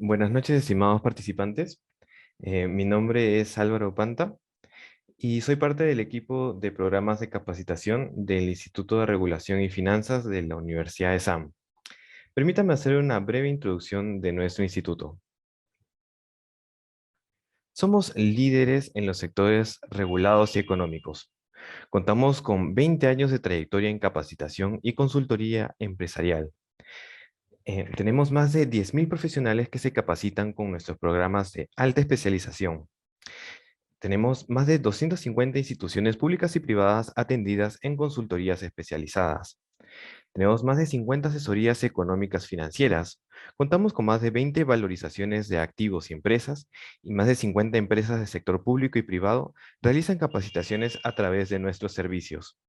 Buenas noches, estimados participantes. Mi nombre es Álvaro Panta y soy parte del equipo de programas de capacitación del Instituto de Regulación y Finanzas de la Universidad de SAM. Permítame hacer una breve introducción de nuestro instituto. Somos líderes en los sectores regulados y económicos. Contamos con 20 años de trayectoria en capacitación y consultoría empresarial. Tenemos más de 10.000 profesionales que se capacitan con nuestros programas de alta especialización. Tenemos más de 250 instituciones públicas y privadas atendidas en consultorías especializadas. Tenemos más de 50 asesorías económicas financieras. Contamos con más de 20 valorizaciones de activos y empresas y más de 50 empresas del sector público y privado realizan capacitaciones a través de nuestros servicios.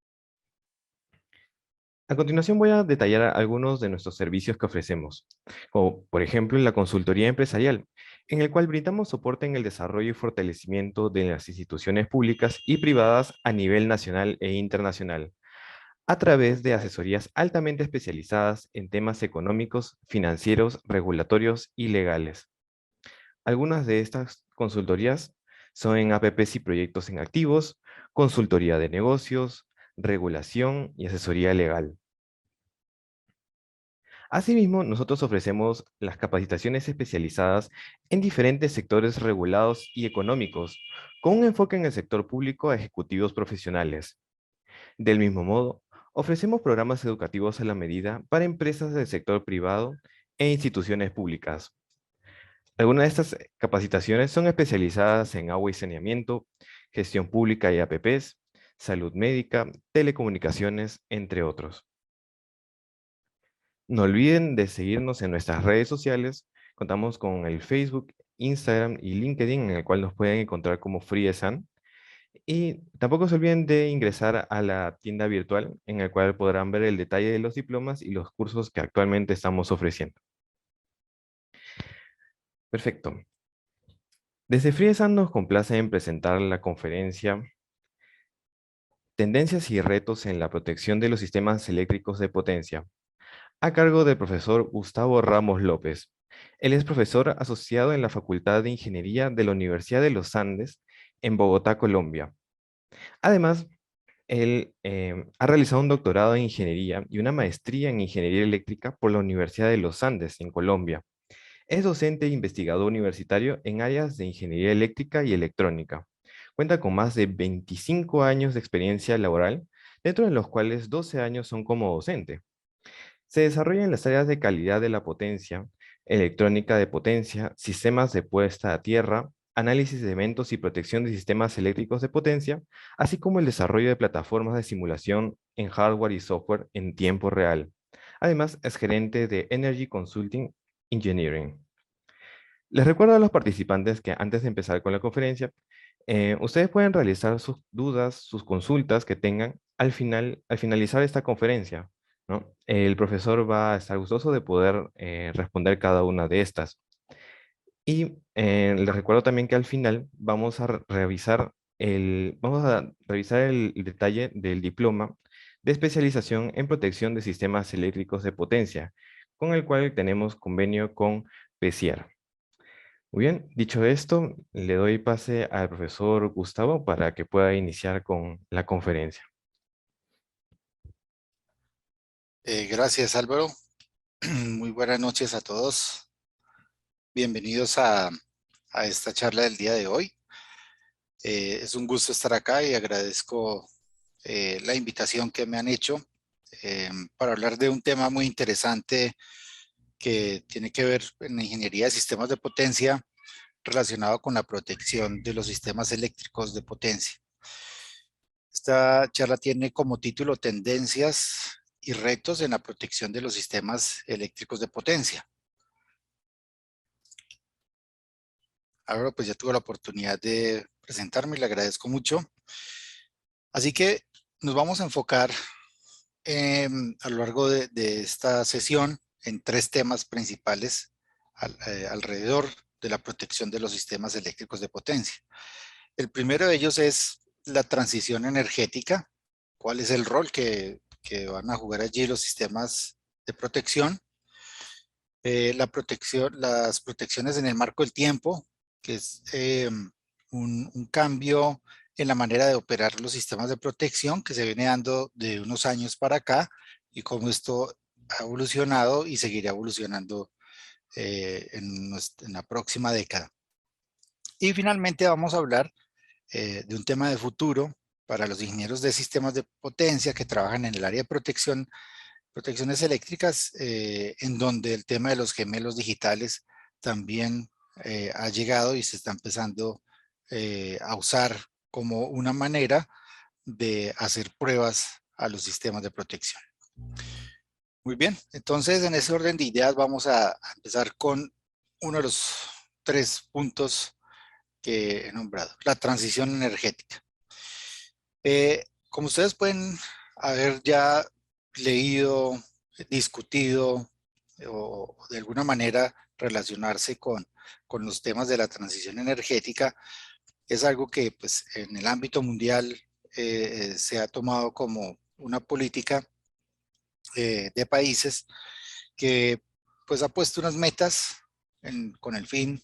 A continuación voy a detallar algunos de nuestros servicios que ofrecemos, como por ejemplo la consultoría empresarial, en el cual brindamos soporte en el desarrollo y fortalecimiento de las instituciones públicas y privadas a nivel nacional e internacional, a través de asesorías altamente especializadas en temas económicos, financieros, regulatorios y legales. Algunas de estas consultorías son en APPs y proyectos en activos, consultoría de negocios, regulación y asesoría legal. Asimismo, nosotros ofrecemos las capacitaciones especializadas en diferentes sectores regulados y económicos, con un enfoque en el sector público a ejecutivos profesionales. Del mismo modo, ofrecemos programas educativos a la medida para empresas del sector privado e instituciones públicas. Algunas de estas capacitaciones son especializadas en agua y saneamiento, gestión pública y APPs, salud médica, telecomunicaciones, entre otros. No olviden de seguirnos en nuestras redes sociales. Contamos con el Facebook, Instagram y LinkedIn, en el cual nos pueden encontrar como FreeSan. Y tampoco se olviden de ingresar a la tienda virtual, en el cual podrán ver el detalle de los diplomas y los cursos que actualmente estamos ofreciendo. Perfecto. Desde FreeSan nos complace en presentar la conferencia Tendencias y retos en la protección de los sistemas eléctricos de potencia, a cargo del profesor Gustavo Ramos López. Él es profesor asociado en la Facultad de Ingeniería de la Universidad de los Andes en Bogotá, Colombia. Además, él ha realizado un doctorado en ingeniería y una maestría en ingeniería eléctrica por la Universidad de los Andes en Colombia. Es docente e investigador universitario en áreas de ingeniería eléctrica y electrónica. Cuenta con más de 25 años de experiencia laboral, dentro de los cuales 12 años son como docente. Se desarrolla en las áreas de calidad de la potencia, electrónica de potencia, sistemas de puesta a tierra, análisis de eventos y protección de sistemas eléctricos de potencia, así como el desarrollo de plataformas de simulación en hardware y software en tiempo real. Además, es gerente de Energy Consulting Engineering. Les recuerdo a los participantes que antes de empezar con la conferencia, ustedes pueden realizar sus dudas, sus consultas que tengan al finalizar esta conferencia, ¿no? El profesor va a estar gustoso de poder responder cada una de estas. Y les recuerdo también que al final vamos a revisar el detalle del diploma de especialización en protección de sistemas eléctricos de potencia, con el cual tenemos convenio con PECIAR. Muy bien, dicho esto, le doy pase al profesor Gustavo para que pueda iniciar con la conferencia. Gracias, Álvaro. Muy buenas noches a todos. Bienvenidos a esta charla del día de hoy. Es un gusto estar acá y agradezco la invitación que me han hecho para hablar de un tema muy interesante que tiene que ver en la ingeniería de sistemas de potencia relacionado con la protección de los sistemas eléctricos de potencia. Esta charla tiene como título Tendencias y retos en la protección de los sistemas eléctricos de potencia. Ahora pues ya tuve la oportunidad de presentarme y le agradezco mucho. Así que nos vamos a enfocar a lo largo de esta sesión en tres temas principales alrededor de la protección de los sistemas eléctricos de potencia. El primero de ellos es la transición energética. ¿Cuál es el rol que van a jugar allí los sistemas de protección? las protecciones en el marco del tiempo, que es un cambio en la manera de operar los sistemas de protección que se viene dando de unos años para acá y cómo esto ha evolucionado y seguirá evolucionando en la próxima década. Y finalmente vamos a hablar de un tema de futuro para los ingenieros de sistemas de potencia que trabajan en el área de protecciones eléctricas, en donde el tema de los gemelos digitales también ha llegado y se está empezando a usar como una manera de hacer pruebas a los sistemas de protección. Muy bien, entonces en ese orden de ideas vamos a empezar con uno de los 3 puntos que he nombrado, la transición energética. Como ustedes pueden haber ya leído, discutido o de alguna manera relacionarse con los temas de la transición energética, es algo que pues, en el ámbito mundial se ha tomado como una política de países que pues ha puesto unas metas con el fin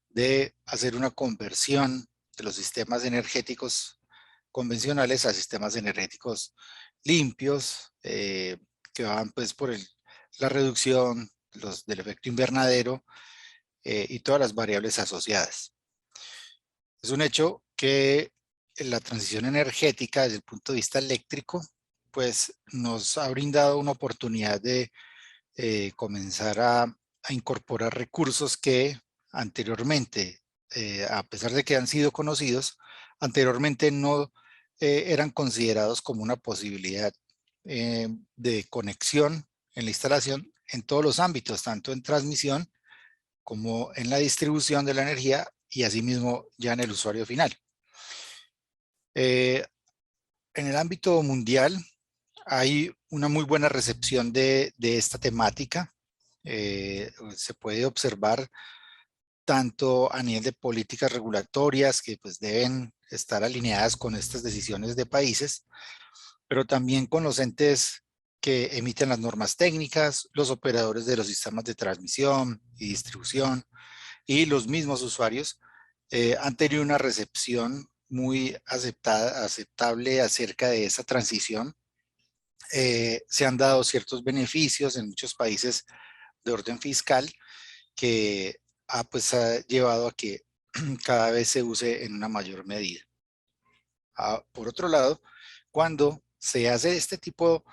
de hacer una conversión de los sistemas energéticos convencionales a sistemas energéticos limpios, que van pues por la reducción del efecto invernadero y todas las variables asociadas. Es un hecho que la transición energética desde el punto de vista eléctrico pues nos ha brindado una oportunidad de comenzar a incorporar recursos que anteriormente, a pesar de que han sido conocidos, anteriormente no eran considerados como una posibilidad de conexión en la instalación en todos los ámbitos, tanto en transmisión como en la distribución de la energía y asimismo ya en el usuario final. En el ámbito mundial hay una muy buena recepción de esta temática. Se puede observar tanto a nivel de políticas regulatorias que pues deben estar alineadas con estas decisiones de países, pero también con los entes que emiten las normas técnicas, los operadores de los sistemas de transmisión y distribución y los mismos usuarios han tenido una recepción muy aceptable acerca de esa transición. Se han dado ciertos beneficios en muchos países de orden fiscal que ha llevado a que cada vez se use en una mayor medida. Por otro lado, cuando se hace este tipo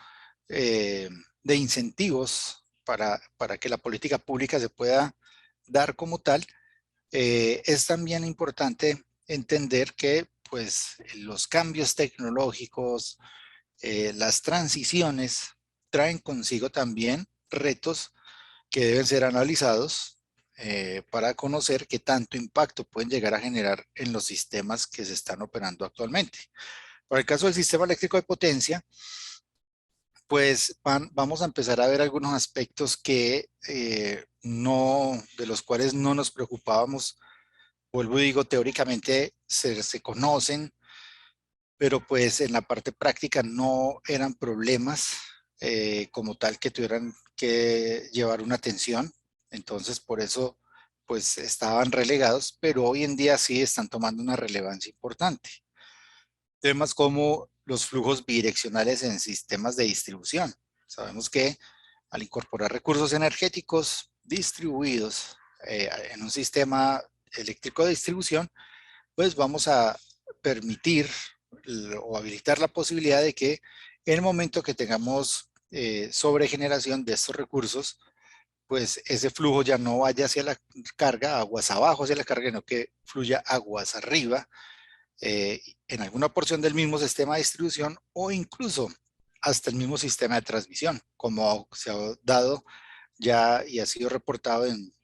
de incentivos para que la política pública se pueda dar como tal, es también importante entender que pues, los cambios tecnológicos, las transiciones traen consigo también retos que deben ser analizados para conocer qué tanto impacto pueden llegar a generar en los sistemas que se están operando actualmente. Para el caso del sistema eléctrico de potencia, pues vamos a empezar a ver algunos aspectos que de los cuales no nos preocupábamos. Vuelvo y digo, teóricamente se conocen, pero pues en la parte práctica no eran problemas como tal que tuvieran que llevar una atención. Entonces, por eso, pues estaban relegados, pero hoy en día sí están tomando una relevancia importante. Temas como los flujos bidireccionales en sistemas de distribución. Sabemos que al incorporar recursos energéticos distribuidos en un sistema eléctrico de distribución, pues vamos a permitir o habilitar la posibilidad de que en el momento que tengamos sobregeneración de estos recursos, pues ese flujo ya no vaya hacia la carga, aguas abajo hacia la carga, sino que fluya aguas arriba en alguna porción del mismo sistema de distribución o incluso hasta el mismo sistema de transmisión, como se ha dado ya y ha sido reportado en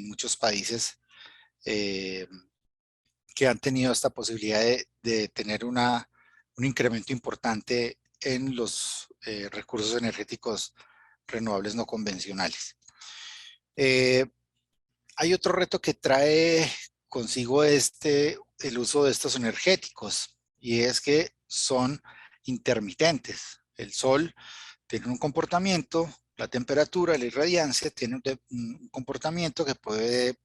muchos países que han tenido esta posibilidad de tener un incremento importante en los recursos energéticos renovables no convencionales. Hay otro reto que trae consigo el uso de estos energéticos, y es que son intermitentes. El sol tiene un comportamiento la temperatura, la irradiancia, tiene un comportamiento que puede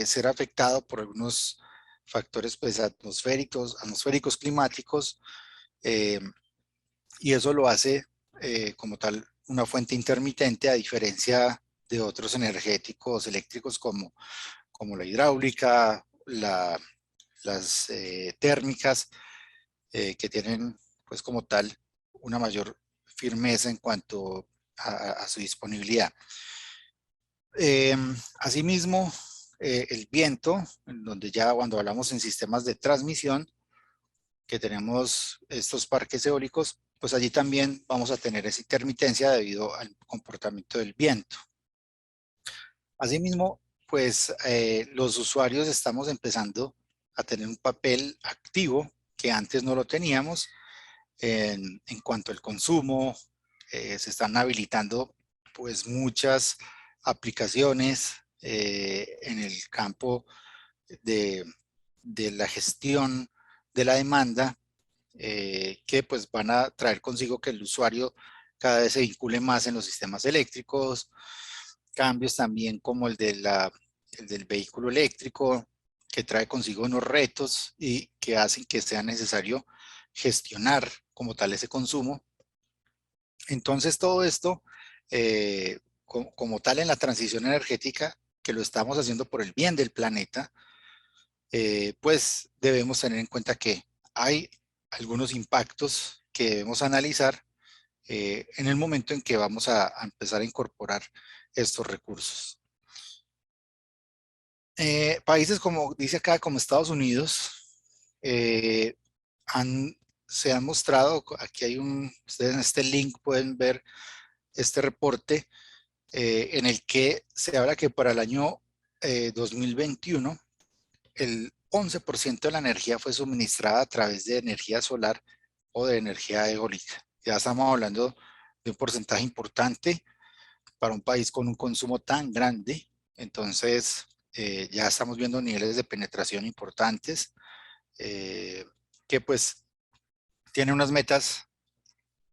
ser afectado por algunos factores pues, atmosféricos climáticos, eh, y eso lo hace como tal una fuente intermitente a diferencia de otros energéticos eléctricos como la hidráulica, las térmicas, que tienen pues como tal una mayor firmeza en cuanto a su disponibilidad. Asimismo, el viento, en donde ya cuando hablamos en sistemas de transmisión, que tenemos estos parques eólicos, pues allí también vamos a tener esa intermitencia debido al comportamiento del viento. Asimismo, pues los usuarios estamos empezando a tener un papel activo que antes no lo teníamos en cuanto al consumo. Se están habilitando pues muchas aplicaciones en el campo de, de la gestión de la demanda, que pues van a traer consigo que el usuario cada vez se vincule más en los sistemas eléctricos, cambios también como el del vehículo eléctrico, que trae consigo unos retos y que hacen que sea necesario gestionar como tal ese consumo. Entonces todo esto, como tal en la transición energética, que lo estamos haciendo por el bien del planeta, pues debemos tener en cuenta que hay algunos impactos que debemos analizar en el momento en que vamos a empezar a incorporar estos recursos. Países como dice acá, como Estados Unidos, eh, se han mostrado, aquí hay ustedes en este link pueden ver este reporte en el que se habla que para el año 2021 el 11% de la energía fue suministrada a través de energía solar o de energía eólica. Ya estamos hablando de un porcentaje importante para un país con un consumo tan grande. Entonces, ya estamos viendo niveles de penetración importantes, eh, que pues tiene unas metas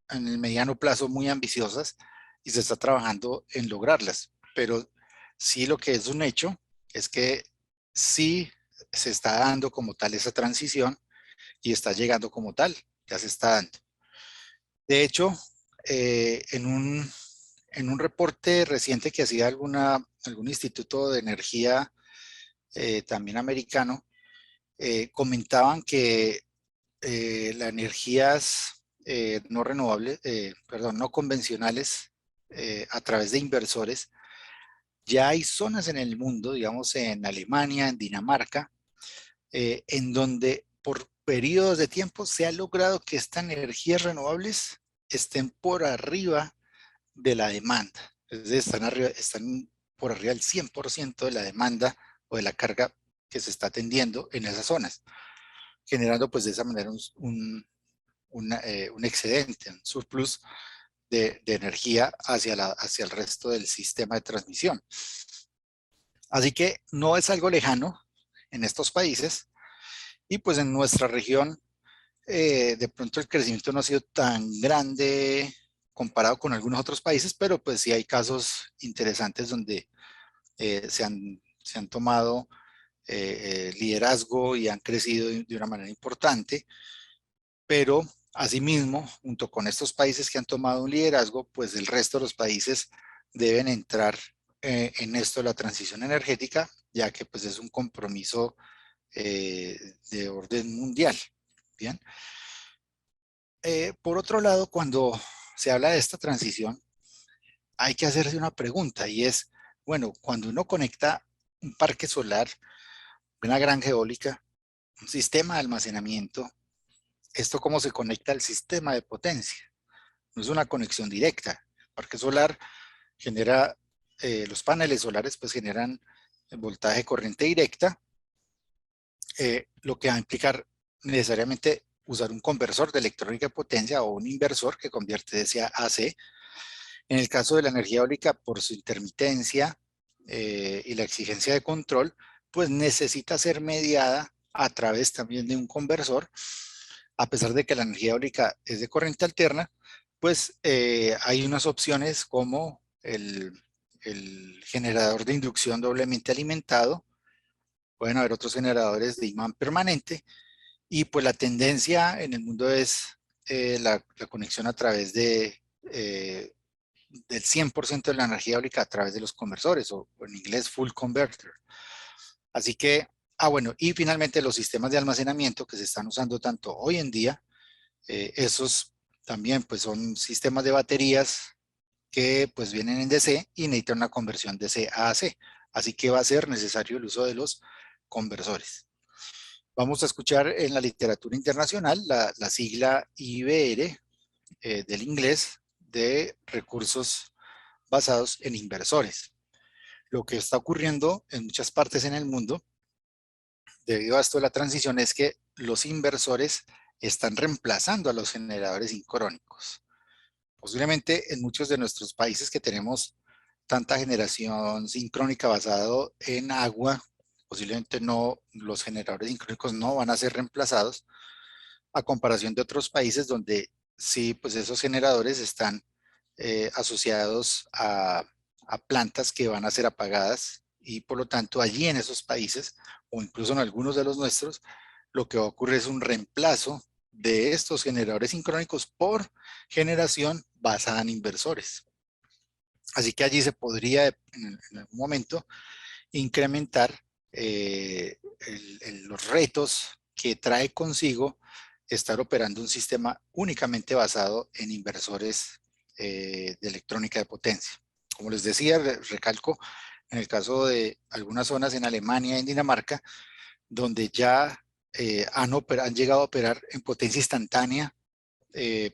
en el mediano plazo muy ambiciosas y se está trabajando en lograrlas. Pero sí, lo que es un hecho es que sí se está dando como tal esa transición y está llegando como tal, ya se está dando. De hecho, en un reporte reciente que hacía algún instituto de energía también americano, comentaban que las energías no renovables, perdón, no convencionales, a través de inversores, ya hay zonas en el mundo, digamos en Alemania, en Dinamarca, en donde por periodos de tiempo se ha logrado que estas energías renovables estén por arriba de la demanda. Es decir, están por arriba del 100% de la demanda o de la carga que se está atendiendo en esas zonas, generando pues de esa manera un excedente, un surplus de energía hacia el resto del sistema de transmisión. Así que no es algo lejano en estos países y pues en nuestra región de pronto el crecimiento no ha sido tan grande comparado con algunos otros países, pero pues sí hay casos interesantes donde se han tomado liderazgo y han crecido de una manera importante, pero asimismo, junto con estos países que han tomado un liderazgo, pues el resto de los países deben entrar en esto de la transición energética, ya que pues es un compromiso de orden mundial. Bien. Por otro lado, cuando se habla de esta transición, hay que hacerse una pregunta y es, bueno, cuando uno conecta un parque solar, una granja eólica, un sistema de almacenamiento, ¿esto cómo se conecta al sistema de potencia? No es una conexión directa. El parque solar genera, los paneles solares pues generan voltaje corriente directa, lo que va a implicar necesariamente usar un conversor de electrónica de potencia o un inversor que convierte DC a AC. En el caso de la energía eólica, por su intermitencia y la exigencia de control, pues necesita ser mediada a través también de un conversor. A pesar de que la energía eólica es de corriente alterna, pues hay unas opciones como el generador de inducción doblemente alimentado. Pueden haber otros generadores de imán permanente. Y pues la tendencia en el mundo es la conexión a través del 100% de la energía eólica a través de los conversores, o en inglés full converter. Así que, bueno, y finalmente los sistemas de almacenamiento que se están usando tanto hoy en día, esos también pues son sistemas de baterías que pues vienen en DC y necesitan una conversión DC a AC. Así que va a ser necesario el uso de los conversores. Vamos a escuchar en la literatura internacional la sigla IBR del inglés de recursos basados en inversores. Lo que está ocurriendo en muchas partes en el mundo debido a esto de la transición es que los inversores están reemplazando a los generadores sincrónicos. Posiblemente en muchos de nuestros países que tenemos tanta generación sincrónica basado en agua, posiblemente no, los generadores sincrónicos no van a ser reemplazados, a comparación de otros países donde sí, pues esos generadores están asociados a plantas que van a ser apagadas y por lo tanto allí en esos países o incluso en algunos de los nuestros, lo que va a ocurrir es un reemplazo de estos generadores sincrónicos por generación basada en inversores. Así que allí se podría en algún momento incrementar los retos que trae consigo estar operando un sistema únicamente basado en inversores de electrónica de potencia. Como les decía, recalco, en el caso de algunas zonas en Alemania y en Dinamarca, donde ya han llegado a operar en potencia instantánea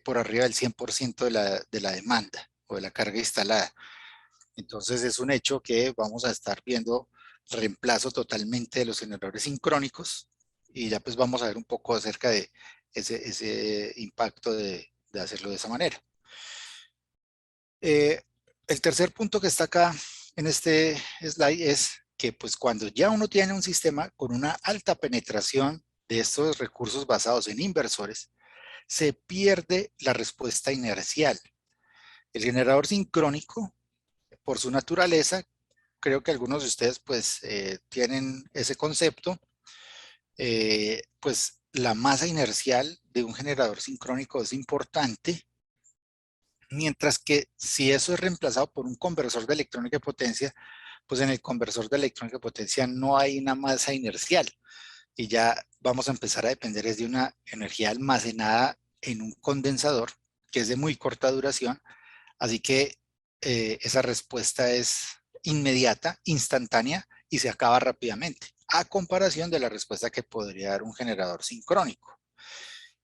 por arriba del 100% de la demanda o de la carga instalada. Entonces es un hecho que vamos a estar viendo reemplazo totalmente de los generadores sincrónicos y ya pues vamos a ver un poco acerca de ese impacto de hacerlo de esa manera. El tercer punto que está acá en este slide es que pues cuando ya uno tiene un sistema con una alta penetración de estos recursos basados en inversores, se pierde la respuesta inercial. El generador sincrónico, por su naturaleza, creo que algunos de ustedes pues tienen ese concepto, pues la masa inercial de un generador sincrónico es importante, mientras que si eso es reemplazado por un conversor de electrónica de potencia, pues en el conversor de electrónica de potencia no hay una masa inercial y ya vamos a empezar a depender de una energía almacenada en un condensador que es de muy corta duración, así que esa respuesta es inmediata, instantánea y se acaba rápidamente, a comparación de la respuesta que podría dar un generador sincrónico.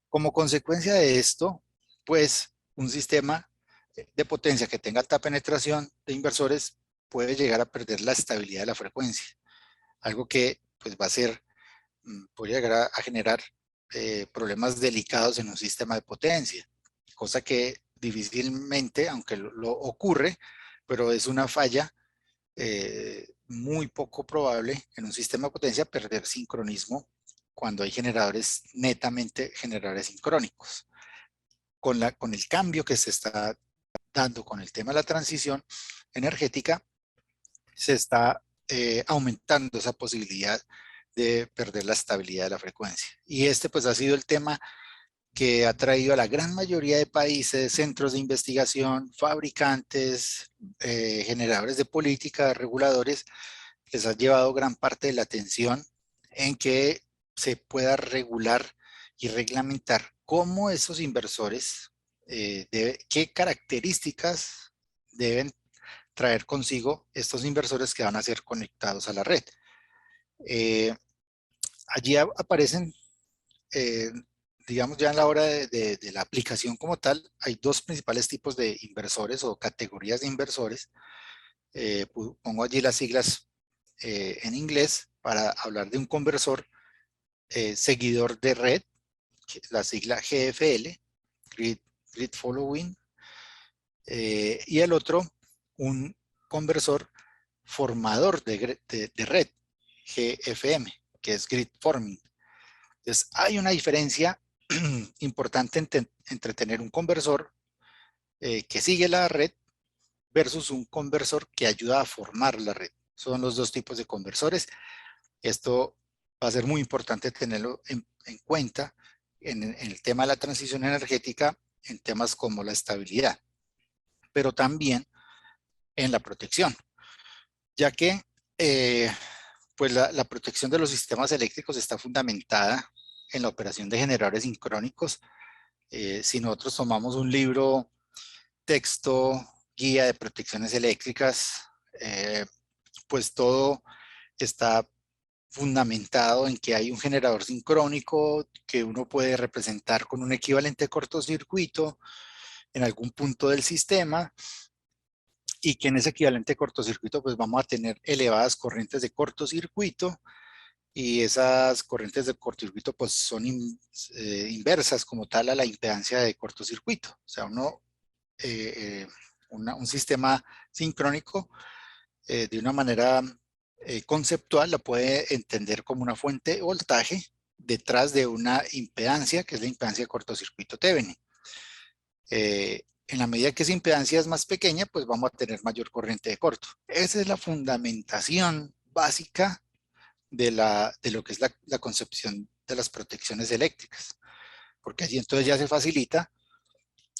Como consecuencia de esto, pues un sistema de potencia que tenga alta penetración de inversores puede llegar a perder la estabilidad de la frecuencia, algo que pues va a ser, puede llegar a generar problemas delicados en un sistema de potencia, cosa que difícilmente, aunque lo ocurre, pero es una falla muy poco probable en un sistema de potencia perder sincronismo cuando hay generadores netamente generadores sincrónicos. Con el cambio que se está dando con el tema de la transición energética, se está aumentando esa posibilidad de perder la estabilidad de la frecuencia. Y este pues ha sido el tema que ha traído a la gran mayoría de países, centros de investigación, fabricantes, generadores de política, reguladores, les ha llevado gran parte de la atención en que se pueda regular y reglamentar cómo esos inversores, qué características deben traer consigo estos inversores que van a ser conectados a la red. Allí aparecen, eh, digamos ya en la hora de la aplicación como tal, hay dos principales tipos de inversores o categorías de inversores. Pongo allí las siglas en inglés para hablar de un conversor seguidor de red, la sigla GFL, Grid Following, y el otro, un conversor formador de red, GFM, que es Grid Forming. Entonces, hay una diferencia importante entre tener un conversor que sigue la red versus un conversor que ayuda a formar la red. Son los dos tipos de conversores. Esto va a ser muy importante tenerlo en cuenta en el tema de la transición energética, en temas como la estabilidad, pero también en la protección, ya que pues la protección de los sistemas eléctricos está fundamentada en la operación de generadores sincrónicos. Si nosotros tomamos un libro, texto, guía de protecciones eléctricas, pues todo está fundamentado en que hay un generador sincrónico que uno puede representar con un equivalente cortocircuito en algún punto del sistema, y que en ese equivalente cortocircuito pues vamos a tener elevadas corrientes de cortocircuito, y esas corrientes de cortocircuito pues son inversas como tal a la impedancia de cortocircuito. O sea, un sistema sincrónico de una manera conceptual la puede entender como una fuente de voltaje detrás de una impedancia, que es la impedancia de cortocircuito Thevenin. En la medida que esa impedancia es más pequeña, pues vamos a tener mayor corriente de corto. Esa es la fundamentación básica de lo que es la concepción de las protecciones eléctricas, porque allí entonces ya se facilita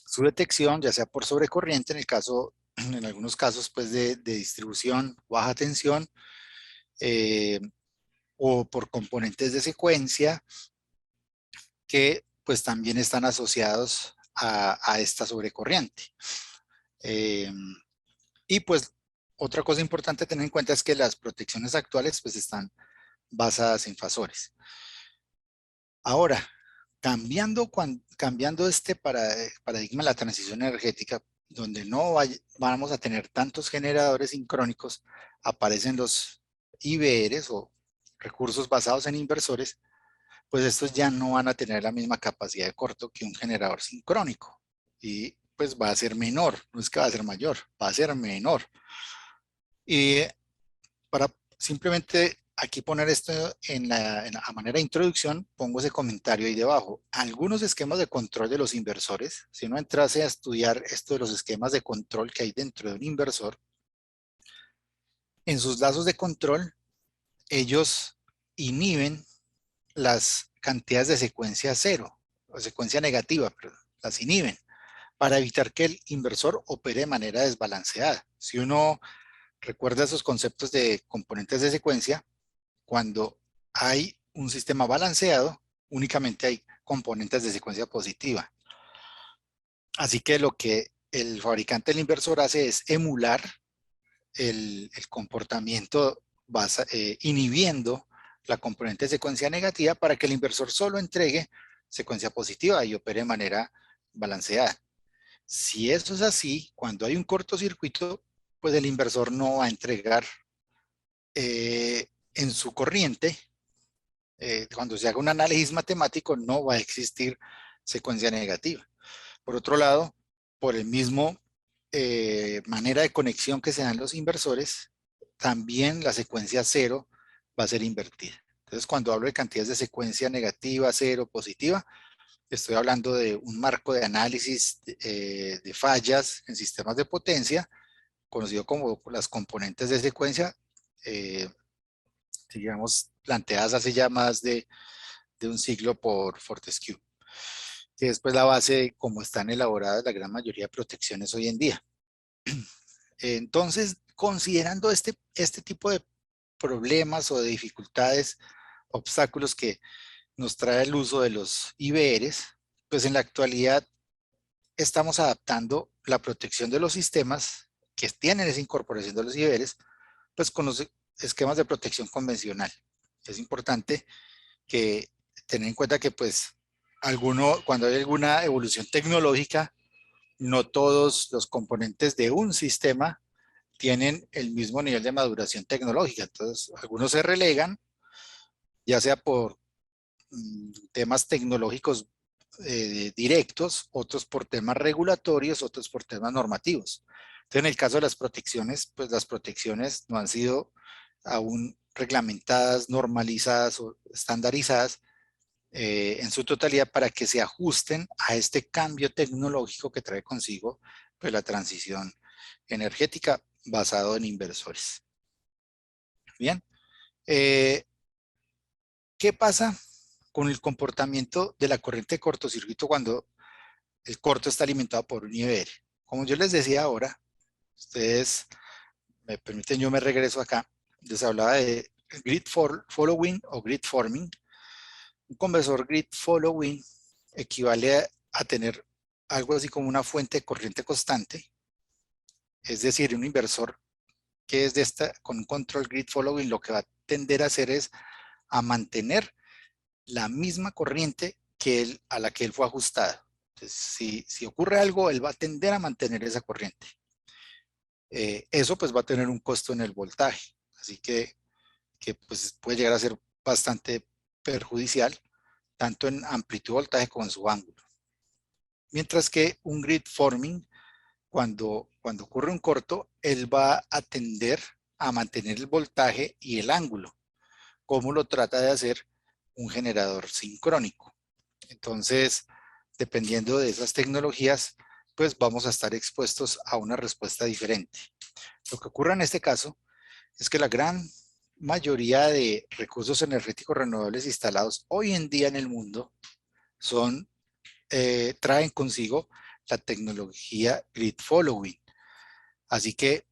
su detección, ya sea por sobrecorriente, en algunos casos pues de distribución baja tensión, eh, o por componentes de secuencia que pues también están asociados a esta sobrecorriente. Eh, y pues otra cosa importante a tener en cuenta es que las protecciones actuales pues están basadas en fasores. Ahora, cambiando este paradigma de la transición energética, donde no vamos a tener tantos generadores sincrónicos, aparecen los IBRs o recursos basados en inversores, pues estos ya no van a tener la misma capacidad de corto que un generador sincrónico. Y pues va a ser menor, no es que va a ser mayor, va a ser menor. Y para simplemente aquí poner esto a manera de introducción, pongo ese comentario ahí debajo. Algunos esquemas de control de los inversores, si uno entrase a estudiar esto de los esquemas de control que hay dentro de un inversor, en sus lazos de control, ellos inhiben las cantidades de secuencia cero, o secuencia negativa, perdón, las inhiben para evitar que el inversor opere de manera desbalanceada. Si uno recuerda esos conceptos de componentes de secuencia, cuando hay un sistema balanceado, únicamente hay componentes de secuencia positiva. Así que lo que el fabricante del inversor hace es emular el comportamiento inhibiendo la componente de secuencia negativa para que el inversor solo entregue secuencia positiva y opere de manera balanceada. Si eso es así, cuando hay un cortocircuito, pues el inversor no va a entregar en su corriente. Cuando se haga un análisis matemático, no va a existir secuencia negativa. Por otro lado, por el mismo manera de conexión que se dan los inversores, también la secuencia cero va a ser invertida. Entonces, cuando hablo de cantidades de secuencia negativa, cero, positiva, estoy hablando de un marco de análisis de fallas en sistemas de potencia, conocido como las componentes de secuencia, eh, digamos, planteadas hace ya más de un siglo por Fortescue, que es pues la base de cómo están elaboradas la gran mayoría de protecciones hoy en día. Entonces, considerando este tipo de problemas o de dificultades, obstáculos que nos trae el uso de los IBRs, pues en la actualidad estamos adaptando la protección de los sistemas que tienen esa incorporación de los IBRs, pues con los esquemas de protección convencional. Es importante que tener en cuenta que pues cuando hay alguna evolución tecnológica, no todos los componentes de un sistema tienen el mismo nivel de maduración tecnológica. Entonces, algunos se relegan, ya sea por temas tecnológicos directos, otros por temas regulatorios, otros por temas normativos. Entonces, en el caso de las protecciones, pues las protecciones no han sido aún reglamentadas, normalizadas o estandarizadas en su totalidad para que se ajusten a este cambio tecnológico que trae consigo pues, la transición energética basado en inversores. Bien, ¿qué pasa con el comportamiento de la corriente de cortocircuito cuando el corto está alimentado por un IBR? Como yo les decía ahora, ustedes me permiten, yo me regreso acá, les hablaba de grid following o grid forming. Un conversor grid following equivale a tener algo así como una fuente de corriente constante, es decir, un inversor que es de esta, con un control grid following, lo que va a tender a hacer es a mantener la misma corriente a la que él fue ajustado. Entonces, si ocurre algo, él va a tender a mantener esa corriente. Eso pues va a tener un costo en el voltaje, así que pues puede llegar a ser bastante perjudicial, tanto en amplitud de voltaje como en su ángulo. Mientras que un grid forming, cuando ocurre un corto, él va a tender a mantener el voltaje y el ángulo, como lo trata de hacer un generador sincrónico. Entonces, dependiendo de esas tecnologías, pues vamos a estar expuestos a una respuesta diferente. Lo que ocurre en este caso es que la gran mayoría de recursos energéticos renovables instalados hoy en día en el mundo traen consigo la tecnología grid following. Así que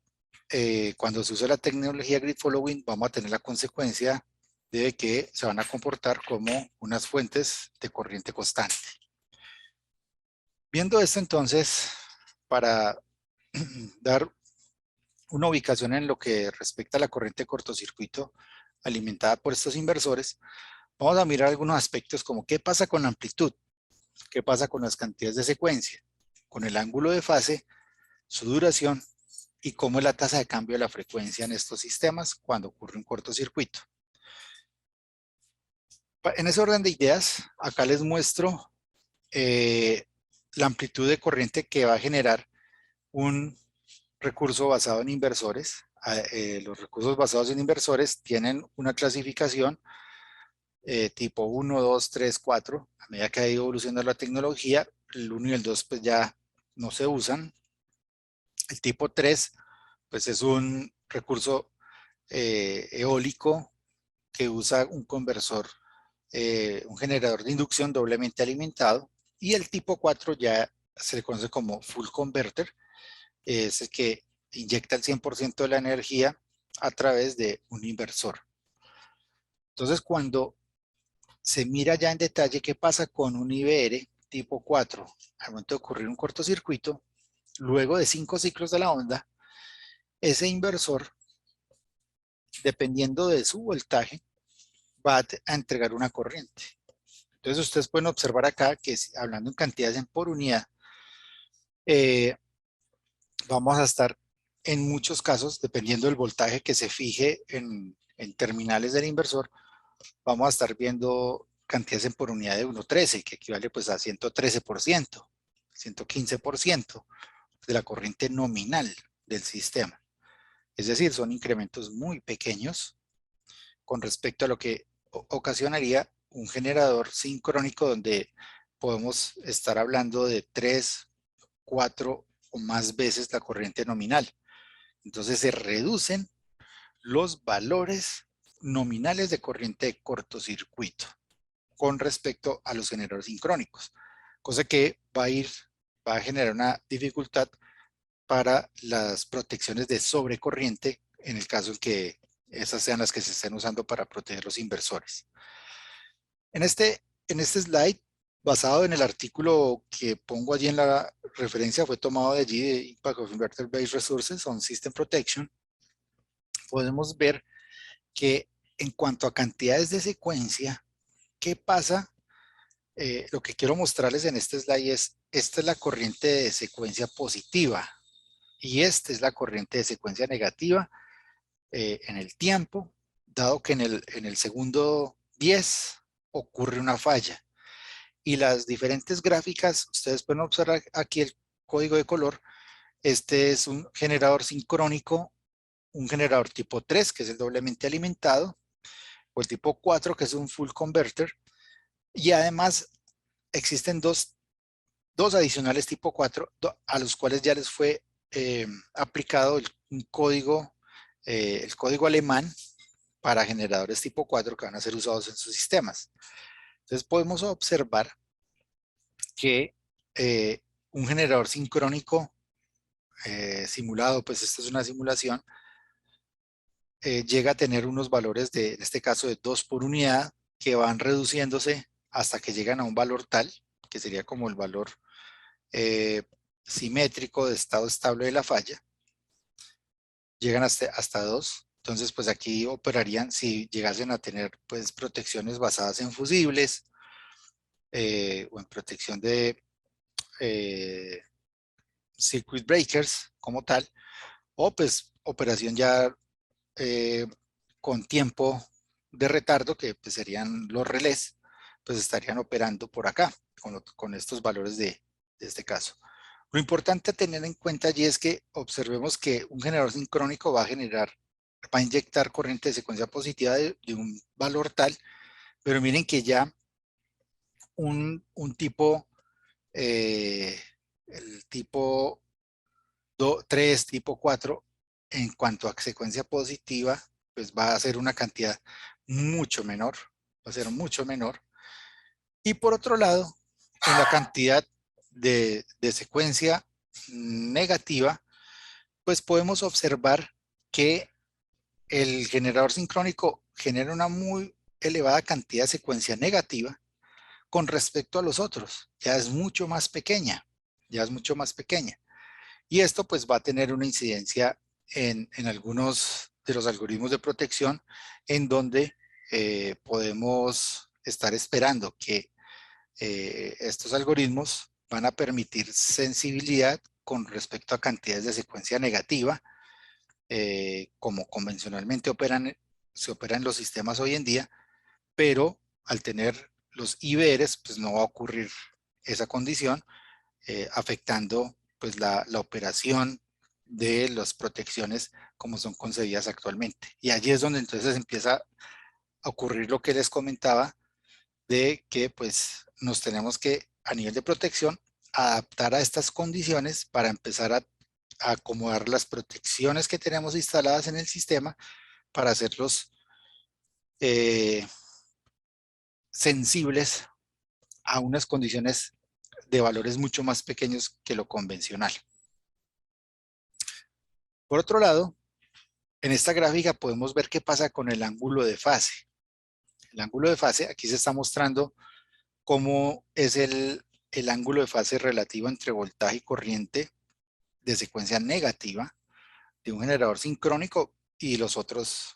cuando se usa la tecnología grid following, vamos a tener la consecuencia de que se van a comportar como unas fuentes de corriente constante. Viendo esto entonces, para dar una ubicación en lo que respecta a la corriente de cortocircuito alimentada por estos inversores, vamos a mirar algunos aspectos como qué pasa con la amplitud, qué pasa con las cantidades de secuencia, con el ángulo de fase, su duración y cómo es la tasa de cambio de la frecuencia en estos sistemas cuando ocurre un cortocircuito. En ese orden de ideas, acá les muestro la amplitud de corriente que va a generar un recurso basado en inversores. Los recursos basados en inversores tienen una clasificación tipo 1, 2, 3, 4. A medida que ha ido evolucionando la tecnología, el 1 y el 2 pues ya no se usan. El tipo 3 pues es un recurso eólico que usa un conversor, un generador de inducción doblemente alimentado. Y el tipo 4 ya se le conoce como full converter, es el que inyecta el 100% de la energía a través de un inversor. Entonces, cuando se mira ya en detalle qué pasa con un IBR tipo 4 al momento de ocurrir un cortocircuito, luego de 5 ciclos de la onda, ese inversor, dependiendo de su voltaje, va a entregar una corriente. Entonces, ustedes pueden observar acá que hablando en cantidades por unidad, vamos a estar en muchos casos, dependiendo del voltaje que se fije en terminales del inversor, vamos a estar viendo cantidades por unidad de 1.13, que equivale pues a 113%, 115% de la corriente nominal del sistema. Es decir, son incrementos muy pequeños con respecto a lo que ocasionaría un generador sincrónico donde podemos estar hablando de 3, 4 o más veces la corriente nominal. Entonces se reducen los valores nominales de corriente de cortocircuito con respecto a los generadores sincrónicos, cosa que va a generar una dificultad para las protecciones de sobrecorriente en el caso en que esas sean las que se estén usando para proteger los inversores. En este slide, basado en el artículo que pongo allí en la referencia, fue tomado de allí de Impact of Inverter Based Resources on System Protection, podemos ver que en cuanto a cantidades de secuencia, ¿qué pasa? Lo que quiero mostrarles en este slide es, esta es la corriente de secuencia positiva y esta es la corriente de secuencia negativa en el tiempo, dado que en el segundo 10 ocurre una falla. Y las diferentes gráficas, ustedes pueden observar aquí el código de color. Este es un generador sincrónico, un generador tipo 3, que es el doblemente alimentado, o el tipo 4, que es un full converter. Y además existen dos adicionales tipo 4, a los cuales ya les fue aplicado un código, el código alemán para generadores tipo 4 que van a ser usados en sus sistemas. Entonces podemos observar que un generador sincrónico simulado, pues esta es una simulación, llega a tener unos valores en este caso de 2 por unidad, que van reduciéndose hasta que llegan a un valor tal, que sería como el valor eh, simétrico de estado estable de la falla, llegan hasta 2. Entonces, pues aquí operarían si llegasen a tener pues protecciones basadas en fusibles o en protección de eh, circuit breakers como tal, o pues operación ya eh, con tiempo de retardo, que pues, serían los relés, pues estarían operando por acá, con estos valores de este caso. Lo importante a tener en cuenta allí es que observemos que un generador sincrónico va a inyectar corriente de secuencia positiva de un valor tal, pero miren que ya un tipo, el tipo 3, tipo 4, en cuanto a secuencia positiva, pues va a ser una cantidad mucho menor, va a ser mucho menor. Y por otro lado, en la cantidad de secuencia negativa, pues podemos observar que el generador sincrónico genera una muy elevada cantidad de secuencia negativa con respecto a los otros. Ya es mucho más pequeña, ya es mucho más pequeña. Y esto pues va a tener una incidencia en algunos de los algoritmos de protección en donde podemos estar esperando que estos algoritmos van a permitir sensibilidad con respecto a cantidades de secuencia negativa, como convencionalmente se operan los sistemas hoy en día, pero al tener los IBRs, pues no va a ocurrir esa condición, afectando pues la operación de las protecciones como son concebidas actualmente. Y allí es donde entonces empieza a ocurrir lo que les comentaba, de que pues nos tenemos que, a nivel de protección, adaptar a estas condiciones para empezar a acomodar las protecciones que tenemos instaladas en el sistema para hacerlos eh, sensibles a unas condiciones de valores mucho más pequeños que lo convencional. Por otro lado, en esta gráfica podemos ver qué pasa con el ángulo de fase. El ángulo de fase, aquí se está mostrando cómo es el ángulo de fase relativo entre voltaje y corriente de secuencia negativa de un generador sincrónico y los otros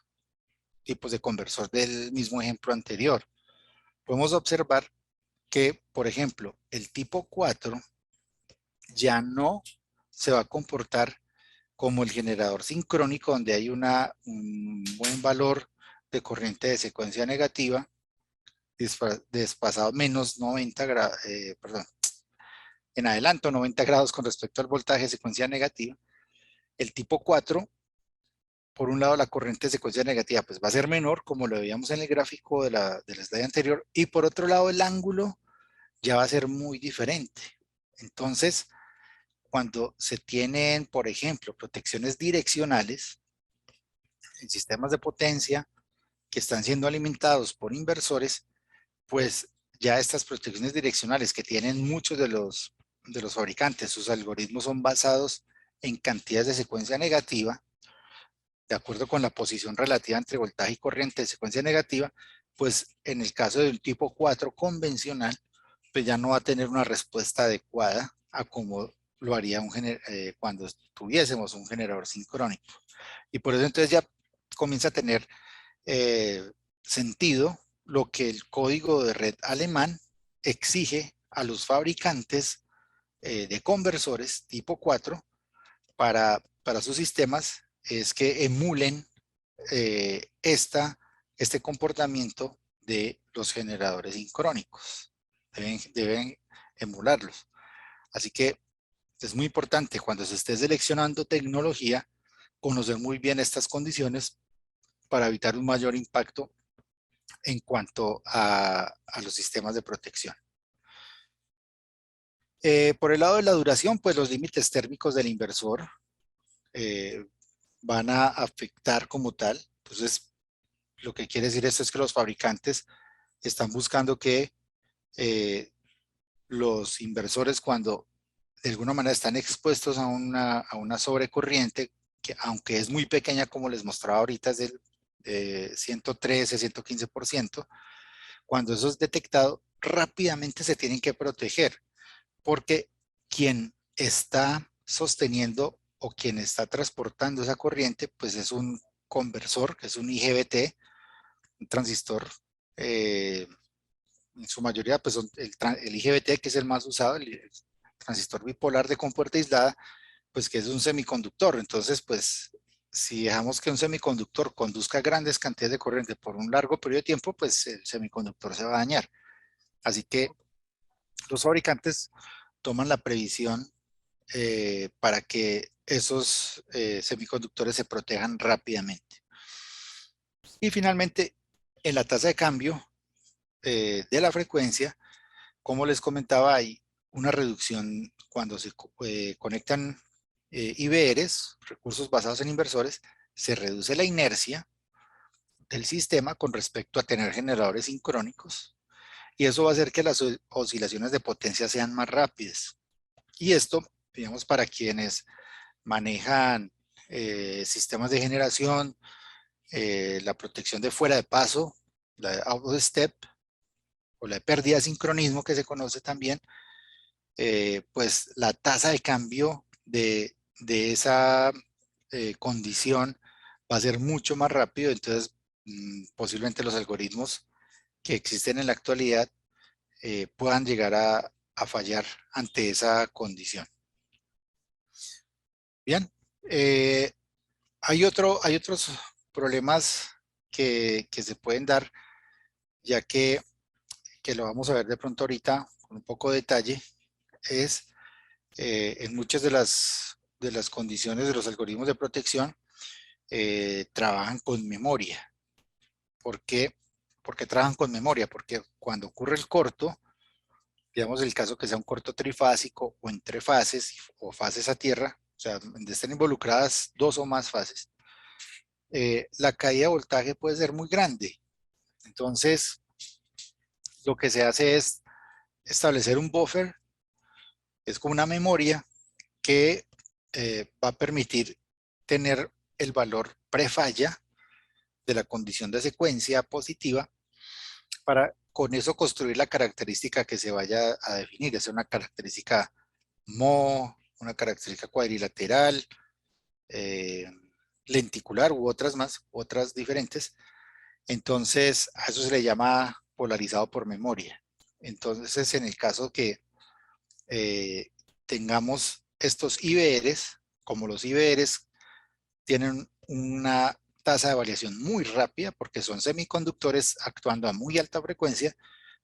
tipos de conversor del mismo ejemplo anterior. Podemos observar que, por ejemplo, el tipo 4 ya no se va a comportar como el generador sincrónico, donde hay un buen valor de corriente de secuencia negativa, desfasado menos 90 grados, perdón, en adelanto 90 grados con respecto al voltaje de secuencia negativa. El tipo 4, por un lado, la corriente de secuencia negativa pues va a ser menor, como lo veíamos en el gráfico del slide anterior, y por otro lado, el ángulo ya va a ser muy diferente. Entonces, cuando se tienen, por ejemplo, protecciones direccionales en sistemas de potencia que están siendo alimentados por inversores, pues ya estas protecciones direccionales que tienen muchos de los fabricantes, sus algoritmos son basados en cantidades de secuencia negativa, de acuerdo con la posición relativa entre voltaje y corriente de secuencia negativa, pues en el caso de un tipo 4 convencional, pues ya no va a tener una respuesta adecuada a como lo haría cuando tuviésemos un generador sincrónico. Y por eso entonces ya comienza a tener sentido lo que el código de red alemán exige a los fabricantes de conversores tipo 4 para sus sistemas, es que emulen este comportamiento de los generadores sincrónicos. Deben emularlos. Así que es muy importante cuando se esté seleccionando tecnología, conocer muy bien estas condiciones para evitar un mayor impacto en cuanto a los sistemas de protección. Por el lado de la duración, pues los límites térmicos del inversor eh, van a afectar como tal. Entonces, lo que quiere decir esto es que los fabricantes están buscando que los inversores, cuando de alguna manera están expuestos a una sobrecorriente, que aunque es muy pequeña, como les mostraba ahorita, es del 113, 115%, cuando eso es detectado, rápidamente se tienen que proteger, porque quien está sosteniendo o quien está transportando esa corriente, pues es un conversor, que es un IGBT, un transistor, en su mayoría, pues son el IGBT, que es el más usado, el transistor bipolar de compuerta aislada, pues que es un semiconductor. Entonces, pues si dejamos que un semiconductor conduzca grandes cantidades de corriente por un largo periodo de tiempo, pues el semiconductor se va a dañar. Así que los fabricantes toman la previsión para que esos semiconductores se protejan rápidamente. Y finalmente, en la tasa de cambio de la frecuencia, como les comentaba, hay una reducción cuando se conectan IBRs, recursos basados en inversores, se reduce la inercia del sistema con respecto a tener generadores sincrónicos, y eso va a hacer que las oscilaciones de potencia sean más rápidas. Y esto, digamos, para quienes manejan sistemas de generación, la protección de fuera de paso, la de out of step, o la de pérdida de sincronismo, que se conoce también, pues la tasa de cambio de esa condición va a ser mucho más rápido. Entonces posiblemente los algoritmos que existen en la actualidad puedan llegar a fallar ante esa condición. Bien, eh, hay otros problemas que se pueden dar, ya que lo vamos a ver de pronto ahorita con un poco de detalle, es en muchas de las condiciones de los algoritmos de protección trabajan con memoria. ¿Por qué? Porque trabajan con memoria, porque cuando ocurre el corto, digamos el caso que sea un corto trifásico o entre fases o fases a tierra, o sea, donde estén involucradas dos o más fases, la caída de voltaje puede ser muy grande. Entonces, lo que se hace es establecer un buffer, es como una memoria que va a permitir tener el valor prefalla de la condición de secuencia positiva para con eso construir la característica que se vaya a definir. Es una característica MO, una característica cuadrilateral, eh, lenticular u otras más, otras diferentes. Entonces, a eso se le llama polarizado por memoria. Entonces, en el caso que eh, tengamos estos IBRs, como los IBRs tienen una tasa de variación muy rápida porque son semiconductores actuando a muy alta frecuencia,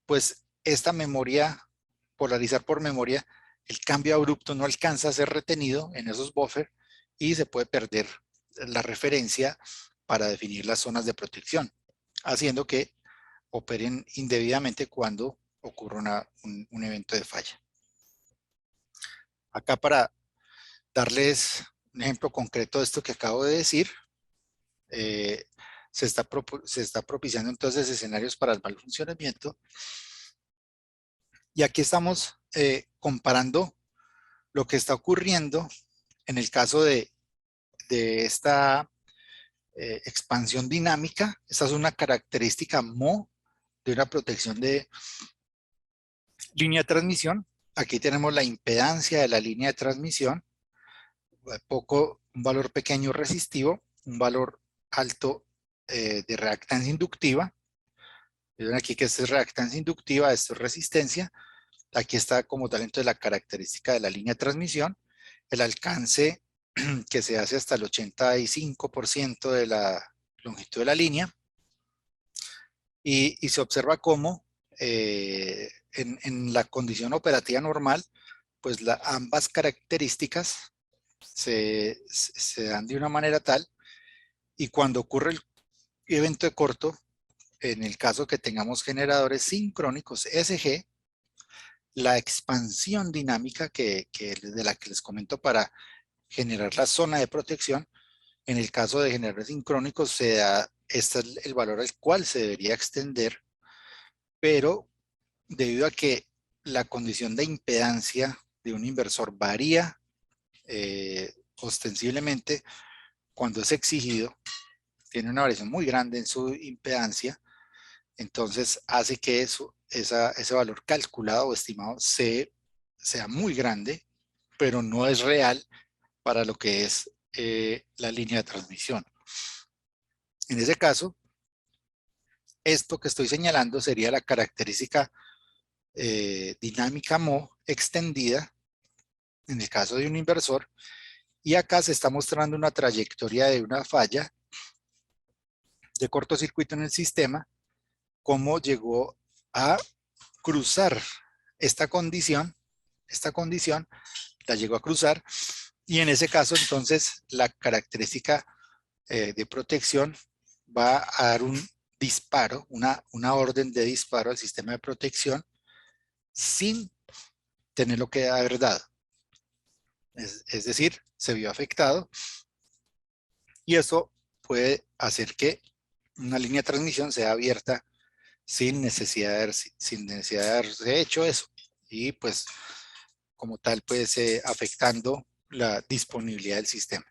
pues esta memoria, polarizar por memoria, el cambio abrupto no alcanza a ser retenido en esos buffers y se puede perder la referencia para definir las zonas de protección, haciendo que operen indebidamente cuando ocurra un evento de falla. Acá para darles un ejemplo concreto de esto que acabo de decir, eh, se está propiciando entonces escenarios para el mal funcionamiento. Y aquí estamos comparando lo que está ocurriendo en el caso de esta expansión dinámica. Esta es una característica MO de una protección de línea de transmisión. Aquí tenemos la impedancia de la línea de transmisión, un valor pequeño resistivo, un valor alto de reactancia inductiva. Ven aquí que esto es reactancia inductiva, esto es resistencia. Aquí está como tal entonces la característica de la línea de transmisión, el alcance que se hace hasta el 85% de la longitud de la línea, y se observa cómo en la condición operativa normal, pues ambas características se dan de una manera tal, y cuando ocurre el evento de corto, en el caso que tengamos generadores sincrónicos SG, la expansión dinámica de la que les comento para generar la zona de protección. En el caso de generadores sincrónicos, este es el valor al cual se debería extender, pero debido a que la condición de impedancia de un inversor varía ostensiblemente cuando es exigido, tiene una variación muy grande en su impedancia, entonces hace que ese valor calculado o estimado sea muy grande, pero no es real para lo que es la línea de transmisión. En ese caso, esto que estoy señalando sería la característica dinámica Mo extendida en el caso de un inversor, y acá se está mostrando una trayectoria de una falla de cortocircuito en el sistema, cómo llegó a cruzar esta condición la llegó a cruzar, y en ese caso entonces la característica de protección va a dar un disparo, una orden de disparo al sistema de protección sin tener lo que haber dado. Es decir, se vio afectado, y eso puede hacer que una línea de transmisión sea abierta sin necesidad de haberse hecho eso. Y pues como tal pues afectando la disponibilidad del sistema.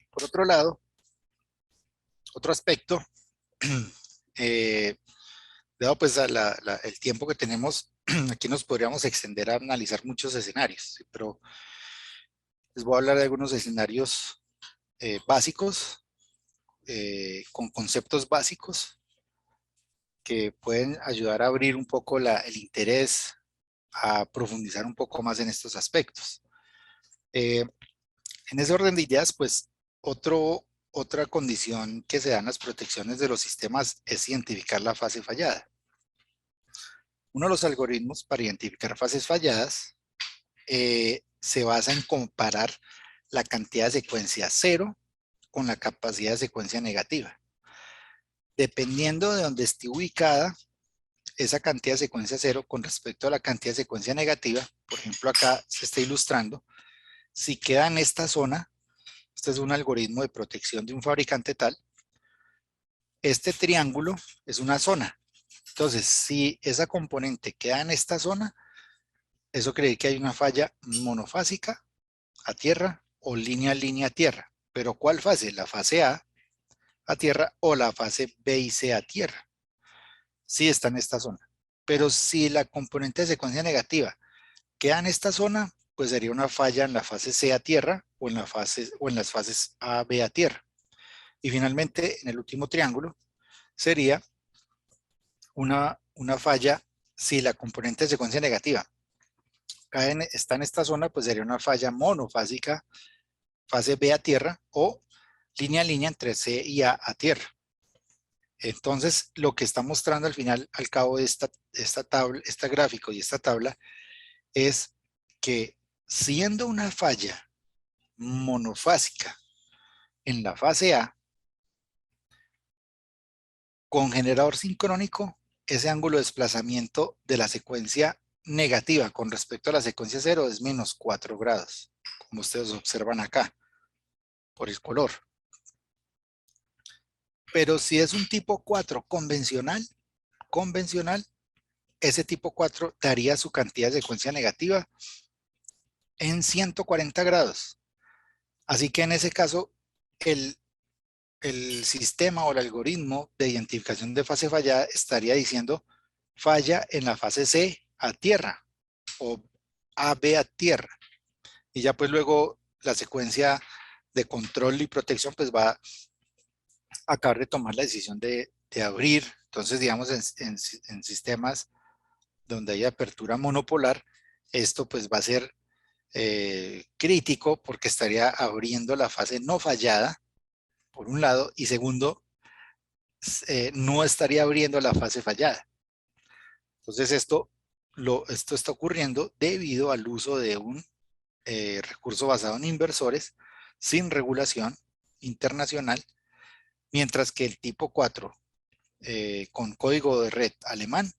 Por otro lado, otro aspecto, dado pues el tiempo que tenemos, aquí nos podríamos extender a analizar muchos escenarios, ¿sí? Pero les voy a hablar de algunos escenarios básicos, con conceptos básicos que pueden ayudar a abrir un poco el interés, a profundizar un poco más en estos aspectos. En ese orden de ideas, pues otra condición que se dan las protecciones de los sistemas es identificar la fase fallada. Uno de los algoritmos para identificar fases falladas se basa en comparar la cantidad de secuencia cero con la capacidad de secuencia negativa. Dependiendo de donde esté ubicada esa cantidad de secuencia cero con respecto a la cantidad de secuencia negativa, por ejemplo acá se está ilustrando, si queda en esta zona, este es un algoritmo de protección de un fabricante tal, este triángulo es una zona. Entonces, si esa componente queda en esta zona, eso quiere decir que hay una falla monofásica a tierra o línea a línea a tierra. Pero ¿cuál fase? ¿La fase a tierra o la fase B y C a tierra? Sí está en esta zona. Pero si la componente de secuencia negativa queda en esta zona, pues sería una falla en la fase C a tierra o en las fases A, B a tierra. Y finalmente, en el último triángulo, sería una falla si la componente de secuencia negativa está en esta zona, pues sería una falla monofásica, fase B a tierra, o línea a línea entre C y A tierra. Entonces, lo que está mostrando al final, al cabo de esta tabla, este gráfico y esta tabla, es que siendo una falla monofásica en la fase A, con generador sincrónico, ese ángulo de desplazamiento de la secuencia negativa con respecto a la secuencia cero es menos 4 grados, como ustedes observan acá, por el color. Pero si es un tipo 4 convencional, ese tipo 4 daría su cantidad de secuencia negativa en 140 grados. Así que en ese caso, el sistema o el algoritmo de identificación de fase fallada estaría diciendo falla en la fase C a tierra o AB a tierra. Y ya pues luego la secuencia de control y protección pues va a acabar de tomar la decisión de abrir. Entonces digamos en sistemas donde hay apertura monopolar, esto pues va a ser crítico porque estaría abriendo la fase no fallada por un lado, y segundo, no estaría abriendo la fase fallada. Entonces esto está ocurriendo debido al uso de un recurso basado en inversores sin regulación internacional, mientras que el tipo 4 con código de red alemán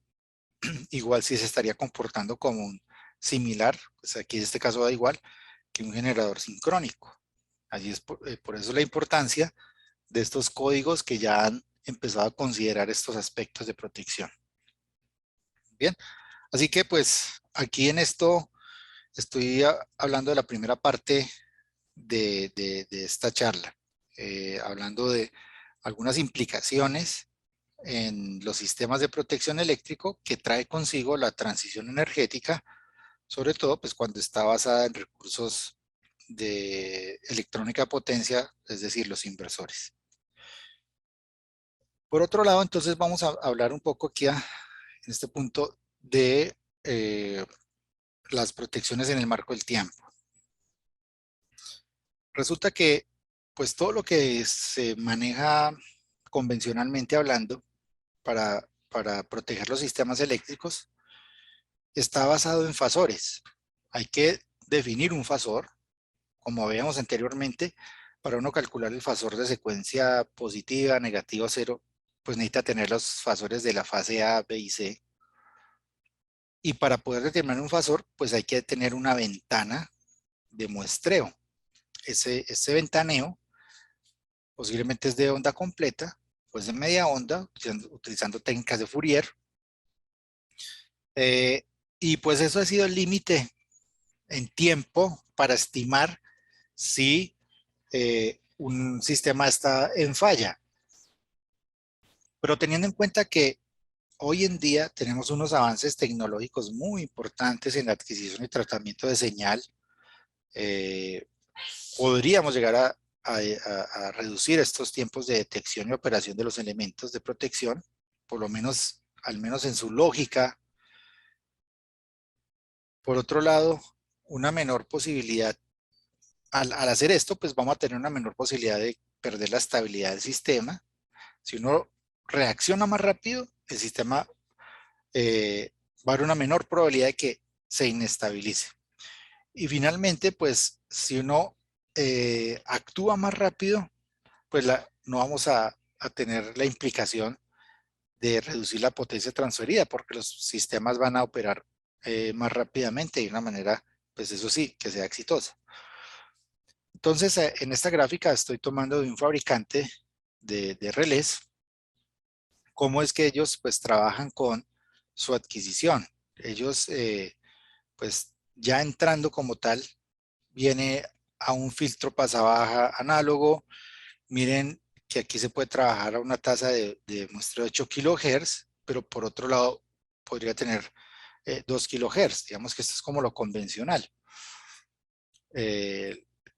igual sí se estaría comportando como un similar, pues aquí en este caso da igual, que un generador sincrónico. Allí es por eso la importancia de estos códigos que ya han empezado a considerar estos aspectos de protección. Bien, así que pues aquí en esto estoy hablando de la primera parte de esta charla, hablando de algunas implicaciones en los sistemas de protección eléctrico que trae consigo la transición energética, sobre todo pues cuando está basada en recursos de electrónica de potencia, es decir, los inversores. Por otro lado, entonces vamos a hablar un poco aquí en este punto de las protecciones en el marco del tiempo. Resulta que pues todo lo que se maneja convencionalmente hablando para proteger los sistemas eléctricos está basado en fasores. Hay que definir un fasor, como veíamos anteriormente, para uno calcular el fasor de secuencia positiva, negativa, cero, pues necesita tener los fasores de la fase A, B y C. Y para poder determinar un fasor, pues hay que tener una ventana de muestreo. Ese ventaneo posiblemente es de onda completa, pues de media onda, utilizando técnicas de Fourier. Y pues eso ha sido el límite en tiempo para estimar si un sistema está en falla. Pero teniendo en cuenta que hoy en día tenemos unos avances tecnológicos muy importantes en la adquisición y tratamiento de señal, eh, podríamos llegar a reducir estos tiempos de detección y operación de los elementos de protección, por lo menos, al menos en su lógica. Por otro lado, una menor posibilidad, al hacer esto, pues vamos a tener una menor posibilidad de perder la estabilidad del sistema. Si uno reacciona más rápido, el sistema va a haber una menor probabilidad de que se inestabilice. Y finalmente, pues si uno actúa más rápido, pues no vamos a tener la implicación de reducir la potencia transferida, porque los sistemas van a operar más rápidamente y de una manera, pues eso sí, que sea exitosa. Entonces, en esta gráfica estoy tomando de un fabricante de relés, cómo es que ellos pues trabajan con su adquisición. Ellos pues ya entrando como tal, viene a un filtro pasabaja análogo. Miren que aquí se puede trabajar a una tasa de muestreo de 8 kilohertz, pero por otro lado podría tener 2 kilohertz. Digamos que esto es como lo convencional,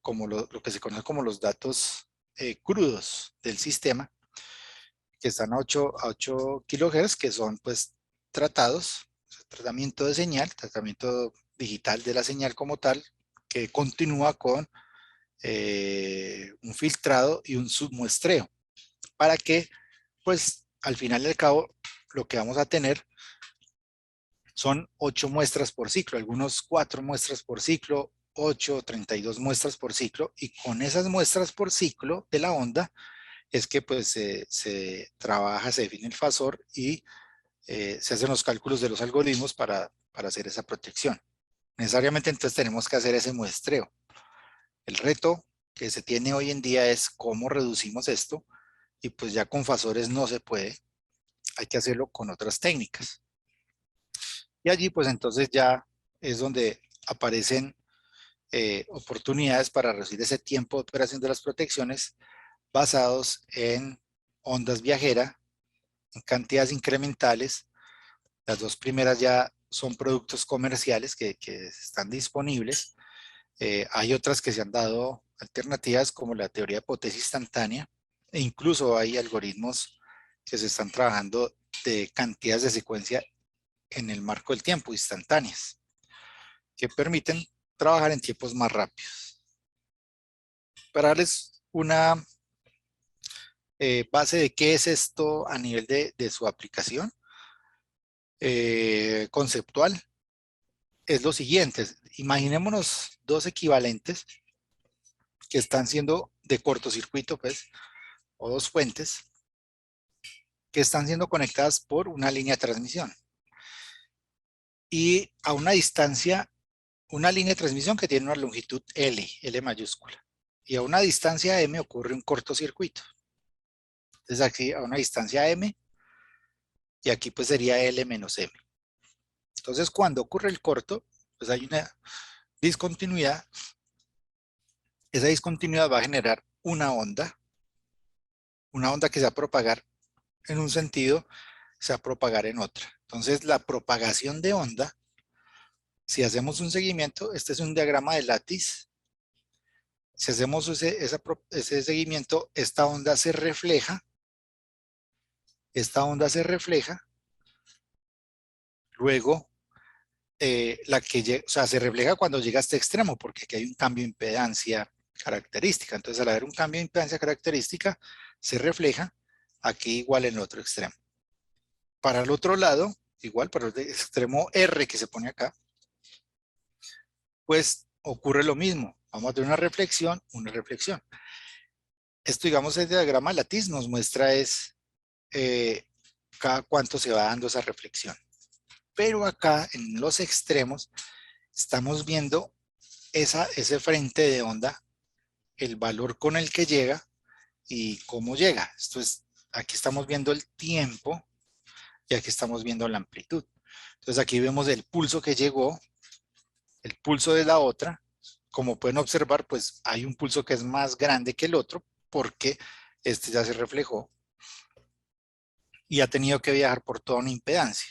como lo que se conoce como los datos crudos del sistema, que están a 8 kilohertz, que son pues tratados, tratamiento de señal, tratamiento digital de la señal como tal, que continúa con un filtrado y un submuestreo, para que pues al final del cabo lo que vamos a tener son 8 muestras por ciclo, algunos 4 muestras por ciclo, 8, 32 muestras por ciclo, y con esas muestras por ciclo de la onda es que pues se trabaja, se define el fasor y se hacen los cálculos de los algoritmos para hacer esa protección. Necesariamente entonces tenemos que hacer ese muestreo. El reto que se tiene hoy en día es cómo reducimos esto, y pues ya con fasores no se puede, hay que hacerlo con otras técnicas. Y allí pues entonces ya es donde aparecen oportunidades para reducir ese tiempo de operación de las protecciones basados en ondas viajeras, en cantidades incrementales. Las dos primeras ya son productos comerciales que están disponibles. Hay otras que se han dado alternativas como la teoría de potencia instantánea, e incluso hay algoritmos que se están trabajando de cantidades de secuencia en el marco del tiempo, instantáneas, que permiten trabajar en tiempos más rápidos. Para darles una base de qué es esto a nivel de su aplicación conceptual, es lo siguiente. Imaginémonos dos equivalentes que están siendo de cortocircuito, pues, o dos fuentes que están siendo conectadas por una línea de transmisión. Y a una distancia una línea de transmisión que tiene una longitud L mayúscula, y a una distancia M ocurre un cortocircuito. Entonces aquí a una distancia M, y aquí pues sería L menos M. Entonces cuando ocurre el corto, pues hay una discontinuidad. Esa discontinuidad va a generar una onda que se va a propagar en un sentido, se va a propagar en otra. Entonces la propagación de onda, si hacemos un seguimiento, este es un diagrama de látiz. Si hacemos ese seguimiento, esta onda se refleja, luego o sea, se refleja cuando llega a este extremo, porque aquí hay un cambio de impedancia característica. Entonces, al haber un cambio de impedancia característica, se refleja aquí igual en el otro extremo. Para el otro lado, igual para el extremo R que se pone acá, pues ocurre lo mismo. Vamos a tener una reflexión, Esto, digamos, el diagrama látiz nos muestra cada cuánto se va dando esa reflexión. Pero acá, en los extremos, estamos viendo ese frente de onda, el valor con el que llega y cómo llega. Esto es, aquí estamos viendo el tiempo y aquí estamos viendo la amplitud. Entonces aquí vemos el pulso que llegó, el pulso de la otra. Como pueden observar, pues hay un pulso que es más grande que el otro porque este ya se reflejó y ha tenido que viajar por toda una impedancia.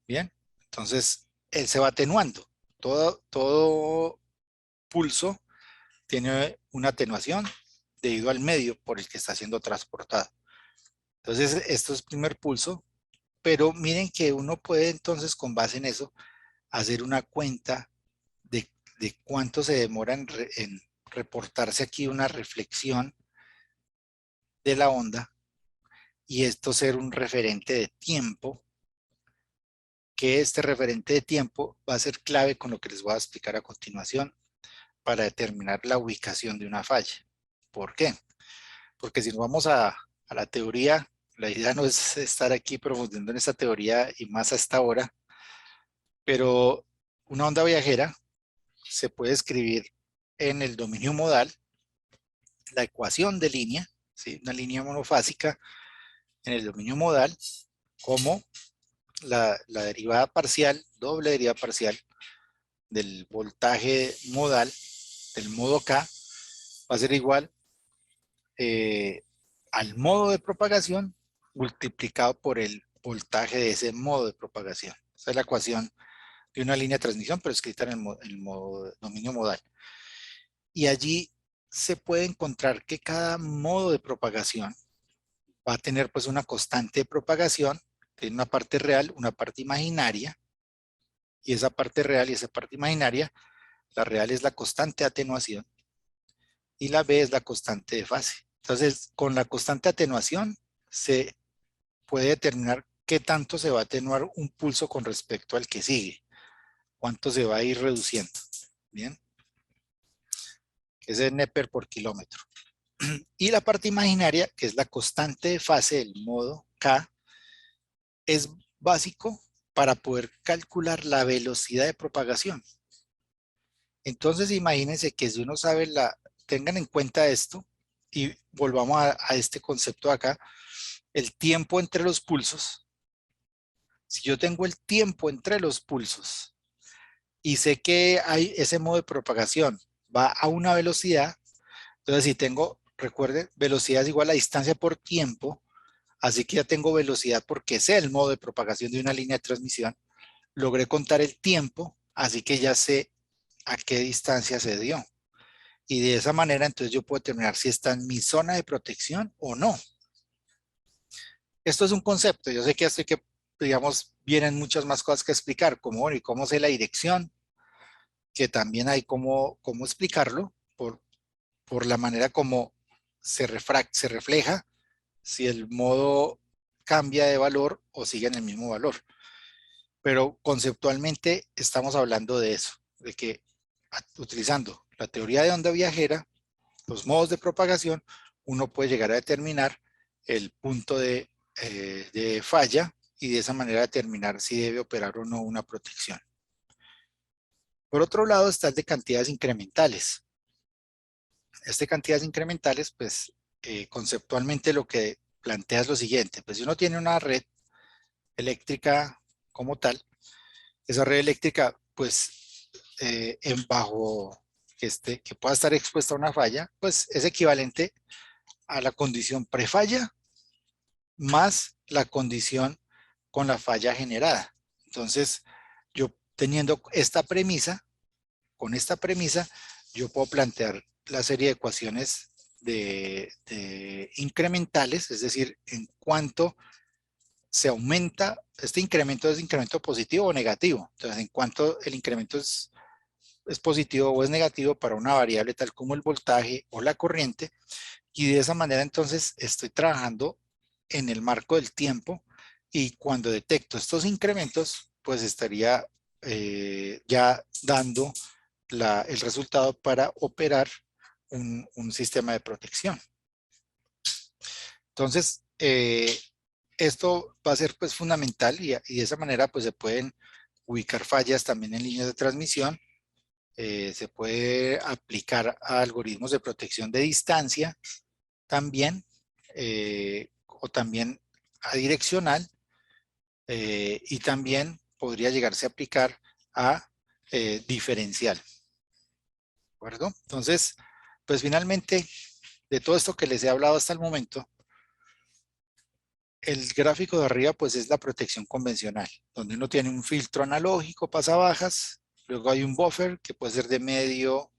Bien, entonces él se va atenuando. Todo pulso tiene una atenuación debido al medio por el que está siendo transportado. Entonces, esto es primer pulso, pero miren que uno puede entonces, con base en eso, hacer una cuenta de cuánto se demora en reportarse aquí una reflexión de la onda y esto ser un referente de tiempo, que este referente de tiempo va a ser clave con lo que les voy a explicar a continuación para determinar la ubicación de una falla. ¿Por qué? Porque si nos vamos a la teoría, la idea no es estar aquí profundizando en esta teoría y más a esta hora, pero una onda viajera se puede escribir en el dominio modal, la ecuación de línea, ¿sí? Una línea monofásica en el dominio modal, como la derivada parcial, doble derivada parcial del voltaje modal, del modo K, va a ser igual al modo de propagación multiplicado por el voltaje de ese modo de propagación. Esa es la ecuación de una línea de transmisión, pero escrita en el dominio modal. Y allí se puede encontrar que cada modo de propagación va a tener pues una constante de propagación, tiene una parte real, una parte imaginaria, y esa parte real y esa parte imaginaria, la real es la constante de atenuación y la B es la constante de fase. Entonces, con la constante de atenuación se puede determinar qué tanto se va a atenuar un pulso con respecto al que sigue, cuánto se va a ir reduciendo. Bien, que es el Neper por kilómetro. Y la parte imaginaria, que es la constante de fase del modo K, es básico para poder calcular la velocidad de propagación. Entonces imagínense que si uno sabe tengan en cuenta esto y volvamos a este concepto de acá, el tiempo entre los pulsos. Si yo tengo el tiempo entre los pulsos y sé que hay ese modo de propagación va a una velocidad, entonces si tengo, recuerden, velocidad es igual a distancia por tiempo, así que ya tengo velocidad porque sé el modo de propagación de una línea de transmisión, logré contar el tiempo, así que ya sé a qué distancia se dio. Y de esa manera entonces yo puedo determinar si está en mi zona de protección o no. Esto es un concepto, yo sé que esto hay que, digamos, vienen muchas más cosas que explicar, como, bueno, y cómo sé la dirección, que también hay cómo explicarlo, por la manera como se refleja, si el modo cambia de valor o sigue en el mismo valor. Pero conceptualmente estamos hablando de eso, de que utilizando la teoría de onda viajera, los modos de propagación, uno puede llegar a determinar el punto de falla y de esa manera determinar si debe operar o no una protección. Por otro lado está el de cantidades incrementales. Este cantidades incrementales, pues conceptualmente lo que plantea es lo siguiente, pues si uno tiene una red eléctrica como tal, esa red eléctrica, pues en bajo que pueda estar expuesta a una falla, pues es equivalente a la condición prefalla más la condición con la falla generada. Entonces, yo teniendo esta premisa, con esta premisa, yo puedo plantear la serie de ecuaciones de incrementales, es decir, en cuánto se aumenta, este incremento es incremento positivo o negativo. Entonces, en cuanto el incremento es positivo o es negativo para una variable tal como el voltaje o la corriente, y de esa manera entonces estoy trabajando en el marco del tiempo y cuando detecto estos incrementos, pues estaría ya dando el resultado para operar un sistema de protección. Entonces, esto va a ser pues fundamental y de esa manera pues se pueden ubicar fallas también en líneas de transmisión, se puede aplicar a algoritmos de protección de distancia también, o también a direccional, y también podría llegarse a aplicar a diferencial, ¿de acuerdo? Entonces, pues finalmente, de todo esto que les he hablado hasta el momento, el gráfico de arriba pues es la protección convencional, donde uno tiene un filtro analógico, pasabajas, luego hay un buffer que puede ser de medio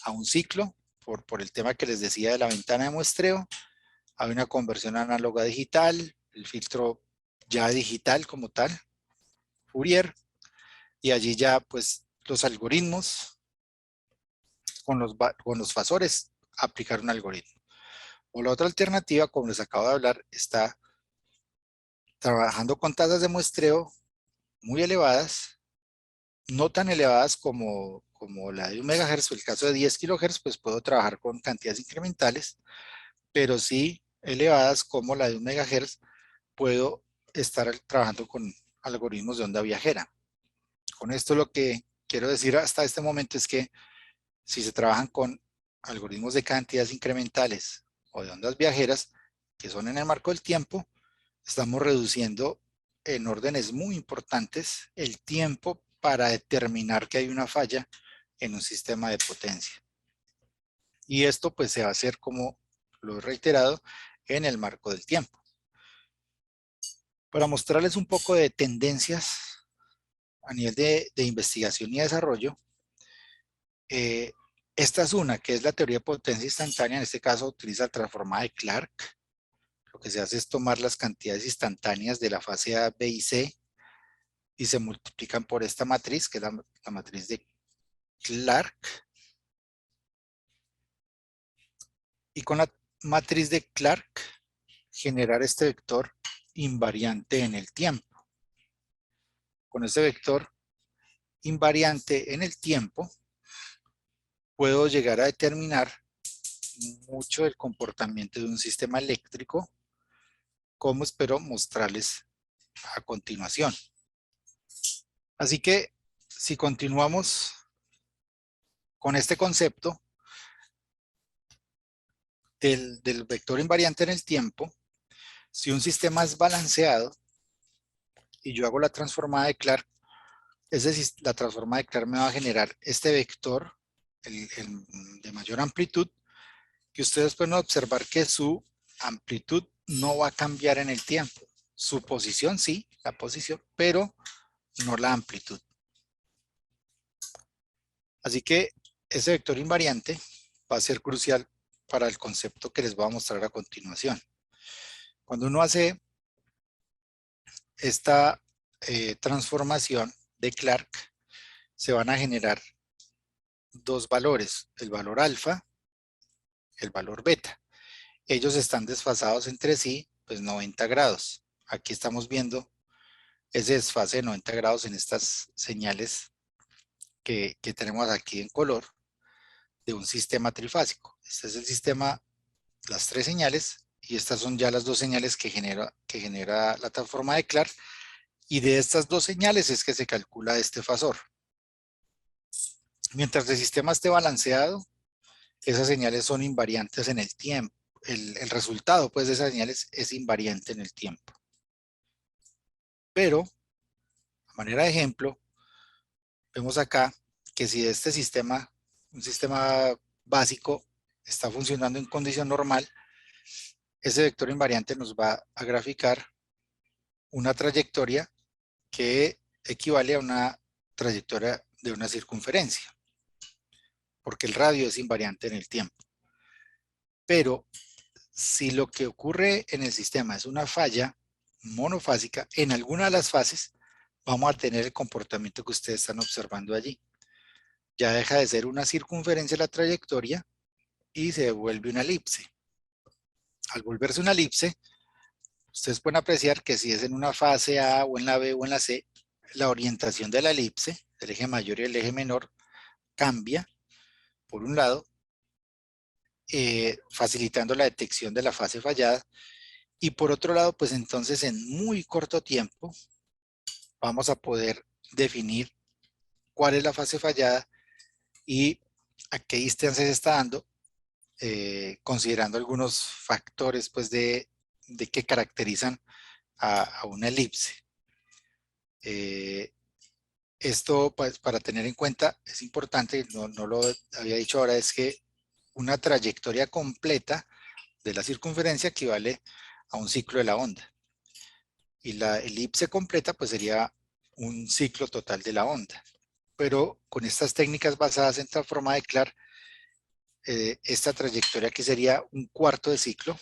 a un ciclo, por el tema que les decía de la ventana de muestreo, hay una conversión análoga digital, el filtro ya digital como tal, Fourier, y allí ya pues los algoritmos con los fasores aplicar un algoritmo. O la otra alternativa, como les acabo de hablar, está trabajando con tasas de muestreo muy elevadas, no tan elevadas como la de 1 MHz o el caso de 10 kHz, pues puedo trabajar con cantidades incrementales, pero sí elevadas como la de 1 MHz, puedo estar trabajando con algoritmos de onda viajera. Con esto lo que quiero decir hasta este momento es que si se trabajan con algoritmos de cantidades incrementales o de ondas viajeras, que son en el marco del tiempo, estamos reduciendo en órdenes muy importantes el tiempo para determinar que hay una falla en un sistema de potencia. Y esto pues se va a hacer, como lo he reiterado, en el marco del tiempo. Para mostrarles un poco de tendencias a nivel de investigación y desarrollo, esta es una, que es la teoría de potencia instantánea. En este caso utiliza la transformada de Clark. Lo que se hace es tomar las cantidades instantáneas de la fase A, B y C y se multiplican por esta matriz, que es la matriz de Clark. Y con la matriz de Clark generar este vector invariante en el tiempo. Con este vector invariante en el tiempo puedo llegar a determinar mucho del comportamiento de un sistema eléctrico, como espero mostrarles a continuación. Así que si continuamos con este concepto del vector invariante en el tiempo, si un sistema es balanceado y yo hago la transformada de Clark, es decir, la transformada de Clark me va a generar este vector de mayor amplitud, que ustedes pueden observar que su amplitud no va a cambiar en el tiempo. Su posición sí, la posición, pero no la amplitud. Así que ese vector invariante va a ser crucial para el concepto que les voy a mostrar a continuación. Cuando uno hace esta transformación de Clark, se van a generar dos valores, el valor alfa, el valor beta. Ellos están desfasados entre sí, pues 90 grados. Aquí estamos viendo ese desfase de 90 grados en estas señales que tenemos aquí en color de un sistema trifásico. Este es el sistema, las tres señales, y estas son ya las dos señales que genera la transforma de Clark, y de estas dos señales es que se calcula este fasor. Mientras el sistema esté balanceado, esas señales son invariantes en el tiempo. El resultado pues, de esas señales es invariante en el tiempo. Pero, a manera de ejemplo, vemos acá que si este sistema, un sistema básico, está funcionando en condición normal, ese vector invariante nos va a graficar una trayectoria que equivale a una trayectoria de una circunferencia, porque el radio es invariante en el tiempo. Pero si lo que ocurre en el sistema es una falla monofásica, en alguna de las fases vamos a tener el comportamiento que ustedes están observando allí. Ya deja de ser una circunferencia la trayectoria y se vuelve una elipse. Al volverse una elipse, ustedes pueden apreciar que si es en una fase A o en la B o en la C, la orientación de la elipse, del eje mayor y el eje menor, cambia, por un lado, facilitando la detección de la fase fallada, y por otro lado, pues entonces en muy corto tiempo vamos a poder definir cuál es la fase fallada y a qué distancia se está dando, considerando algunos factores pues de que caracterizan a una elipse. Esto pues, para tener en cuenta es importante, no lo había dicho ahora, es que una trayectoria completa de la circunferencia equivale a un ciclo de la onda. Y la elipse completa pues sería un ciclo total de la onda. Pero con estas técnicas basadas en transforma de Clark, esta trayectoria que sería un cuarto de ciclo,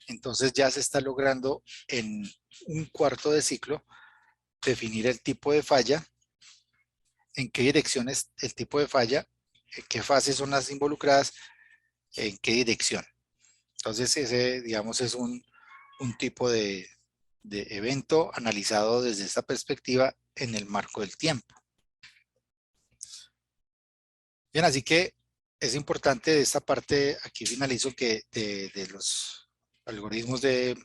entonces ya se está logrando en un cuarto de ciclo definir el tipo de falla, en qué dirección es el tipo de falla, en qué fases son las involucradas, en qué dirección. Entonces ese, digamos, es un tipo de evento analizado desde esta perspectiva en el marco del tiempo. Bien, así que es importante de esta parte, aquí finalizo, que de los algoritmos de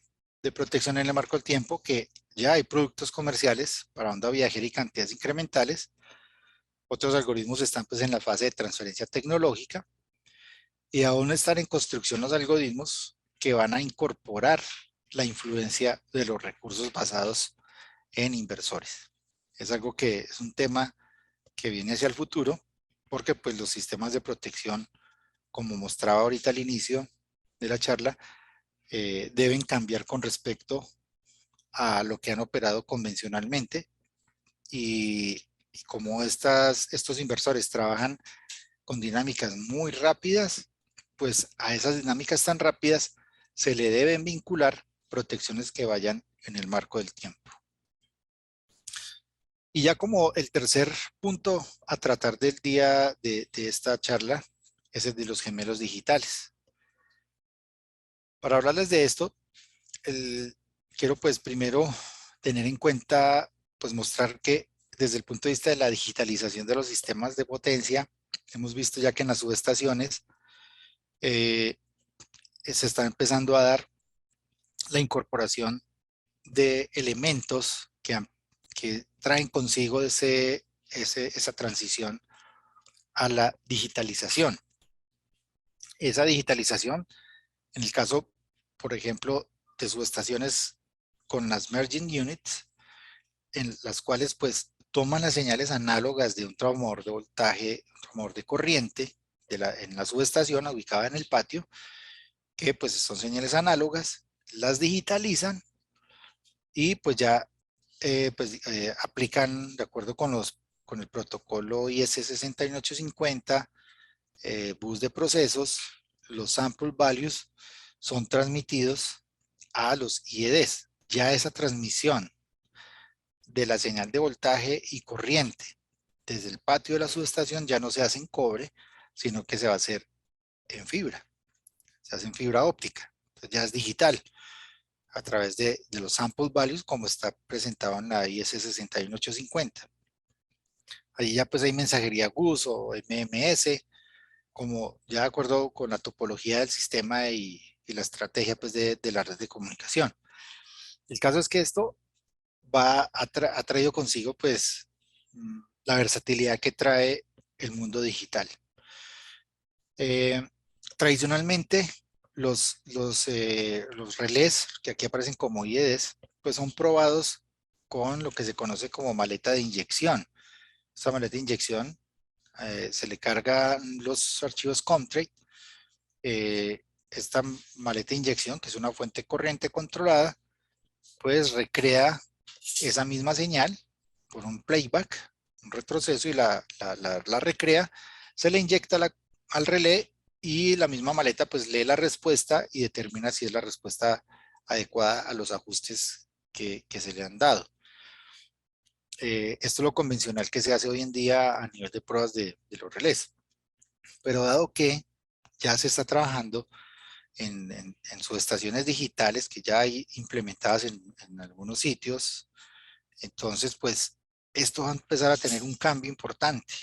protección en el marco del tiempo, que ya hay productos comerciales para onda viajera y cantidades incrementales. Otros algoritmos están pues en la fase de transferencia tecnológica y aún están en construcción los algoritmos que van a incorporar la influencia de los recursos basados en inversores. Es algo que es un tema que viene hacia el futuro porque pues los sistemas de protección, como mostraba ahorita al inicio de la charla, deben cambiar con respecto a lo que han operado convencionalmente y como estos inversores trabajan con dinámicas muy rápidas, pues a esas dinámicas tan rápidas se le deben vincular protecciones que vayan en el marco del tiempo. Y ya como el tercer punto a tratar del día de esta charla es el de los gemelos digitales. Para hablarles de esto, quiero pues primero tener en cuenta, pues mostrar que desde el punto de vista de la digitalización de los sistemas de potencia, hemos visto ya que en las subestaciones se está empezando a dar la incorporación de elementos que traen consigo esa transición a la digitalización. Esa digitalización, en el caso, por ejemplo, de subestaciones con las merging units, en las cuales pues toman las señales análogas de un transformador de voltaje, un transformador de corriente en la subestación ubicada en el patio, que pues son señales análogas, las digitalizan y pues ya aplican de acuerdo con el protocolo IS 61850, bus de procesos, los sample values son transmitidos a los IEDs. Ya esa transmisión de la señal de voltaje y corriente desde el patio de la subestación ya no se hace en cobre, sino que se va a hacer en fibra, se hace en fibra óptica. Entonces ya es digital a través de los sample values como está presentado en la IS 61850. Ahí ya pues hay mensajería GUS o MMS, como ya de acuerdo con la topología del sistema y la estrategia pues de la red de comunicación. El caso es que esto ha traído consigo pues la versatilidad que trae el mundo digital. Tradicionalmente, los relés, que aquí aparecen como IEDs, pues son probados con lo que se conoce como maleta de inyección. Esta maleta de inyección se le cargan los archivos Comtrade. Esta maleta de inyección, que es una fuente corriente controlada, pues recrea esa misma señal por un playback, un retroceso, y la recrea, se le inyecta al relé, y la misma maleta pues lee la respuesta y determina si es la respuesta adecuada a los ajustes que se le han dado. Esto es lo convencional que se hace hoy en día a nivel de pruebas de los relés. Pero dado que ya se está trabajando en subestaciones digitales que ya hay implementadas en algunos sitios, entonces pues esto va a empezar a tener un cambio importante.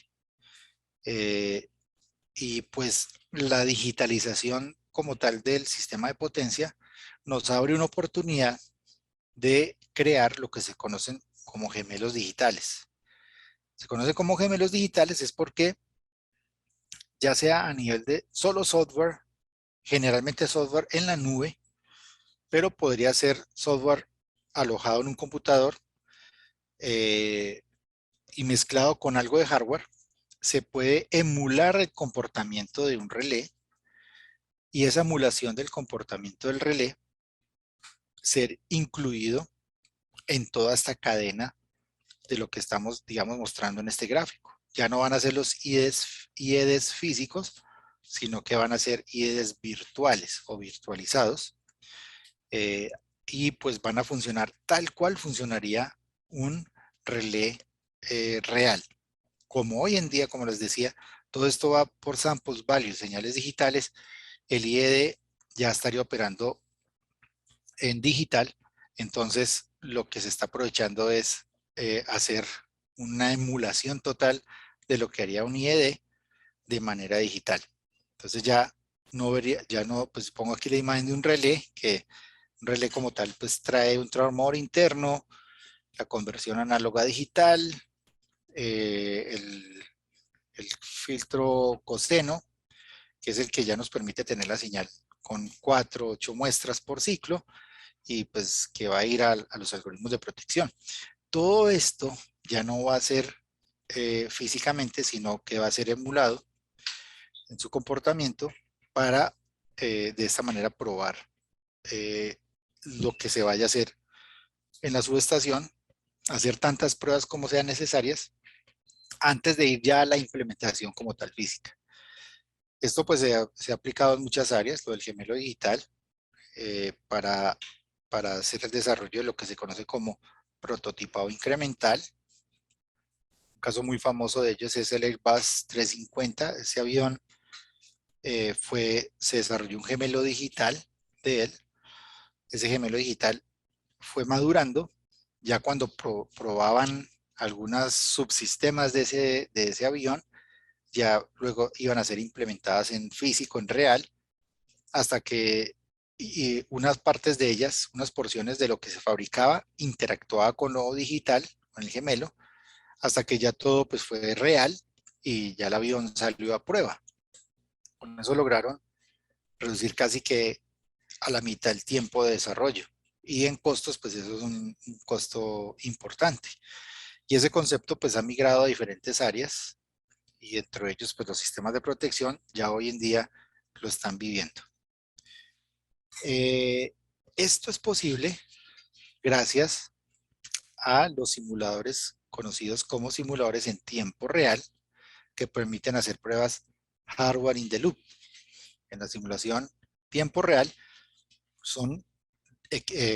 Y pues la digitalización como tal del sistema de potencia nos abre una oportunidad de crear lo que se conocen como gemelos digitales. Se conoce como gemelos digitales es porque, ya sea a nivel de solo software, generalmente software en la nube, pero podría ser software alojado en un computador eh, y mezclado con algo de hardware, se puede emular el comportamiento de un relé, y esa emulación del comportamiento del relé ser incluido en toda esta cadena de lo que estamos, digamos, mostrando en este gráfico. Ya no van a ser los IEDs físicos, sino que van a ser IEDs virtuales o virtualizados, eh, y pues van a funcionar tal cual funcionaría un relé real. Como hoy en día, como les decía, todo esto va por samples values, señales digitales. El IED ya estaría operando en digital, entonces lo que se está aprovechando es hacer una emulación total de lo que haría un IED de manera digital. Entonces ya no vería, ya no, pues pongo aquí la imagen de un relé, que un relé como tal pues trae un transformador interno, la conversión análoga a digital, el, el filtro coseno, que es el que ya nos permite tener la señal con 4 o 8 muestras por ciclo, y pues que va a ir a los algoritmos de protección. Todo esto ya no va a ser físicamente, sino que va a ser emulado en su comportamiento para de esta manera probar lo que se vaya a hacer en la subestación, hacer tantas pruebas como sean necesarias antes de ir ya a la implementación como tal física. Esto pues se ha aplicado en muchas áreas, lo del gemelo digital, para hacer el desarrollo de lo que se conoce como prototipado incremental. Un caso muy famoso de ellos es el Airbus 350. Ese avión se desarrolló un gemelo digital de él. Ese gemelo digital fue madurando. Ya cuando probaban algunos subsistemas de ese avión, ya luego iban a ser implementadas en físico, en real, hasta que y unas partes de ellas, unas porciones de lo que se fabricaba, interactuaba con lo digital, con el gemelo, hasta que ya todo pues fue real y ya el avión salió a prueba. Con eso lograron reducir casi que a la mitad el tiempo de desarrollo. Y en costos, pues eso es un costo importante. Y ese concepto pues ha migrado a diferentes áreas, y dentro de ellos pues los sistemas de protección ya hoy en día lo están viviendo. Esto es posible gracias a los simuladores conocidos como simuladores en tiempo real, que permiten hacer pruebas hardware in the loop. En la simulación tiempo real son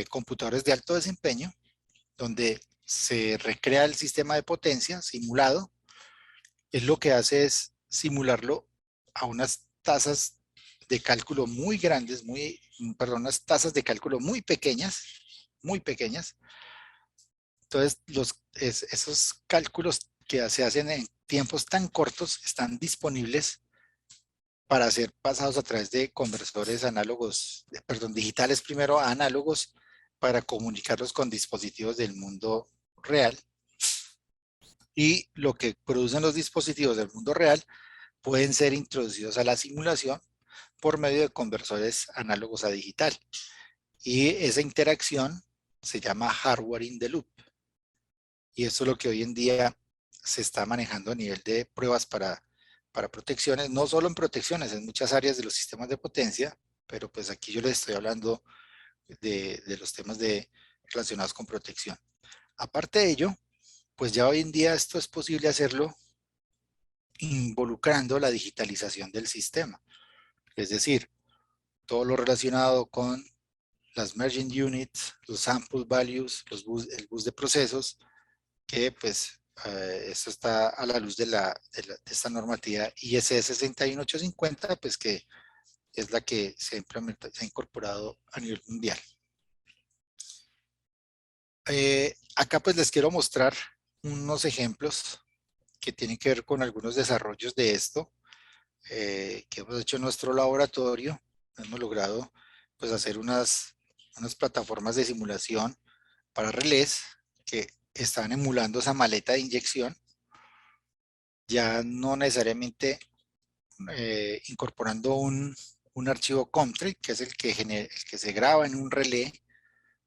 computadores de alto desempeño donde se recrea el sistema de potencia simulado. Es lo que hace es simularlo a unas tasas de cálculo muy grandes, perdón, unas tasas de cálculo muy pequeñas, muy pequeñas. Entonces, esos cálculos que se hacen en tiempos tan cortos están disponibles para ser pasados a través de conversores análogos, perdón, digitales primero a análogos, para comunicarlos con dispositivos del mundo real. y lo que producen los dispositivos del mundo real pueden ser introducidos a la simulación por medio de conversores análogos a digital. Y esa interacción se llama hardware in the loop. Y eso es lo que hoy en día se está manejando a nivel de pruebas para protecciones, no solo en protecciones, en muchas áreas de los sistemas de potencia, pero pues aquí yo les estoy hablando de los temas relacionados con protección. Aparte de ello, pues ya hoy en día esto es posible hacerlo involucrando la digitalización del sistema. Es decir, todo lo relacionado con las merging units, los sample values, el bus de procesos, que pues esto está a la luz de esta normativa ISO 61850, pues que es la que se ha incorporado a nivel mundial. Acá pues les quiero mostrar unos ejemplos que tienen que ver con algunos desarrollos de esto que hemos hecho en nuestro laboratorio. Hemos logrado pues hacer unas plataformas de simulación para relés que están emulando esa maleta de inyección, ya no necesariamente incorporando un archivo COMTRE, que es el que se graba en un relé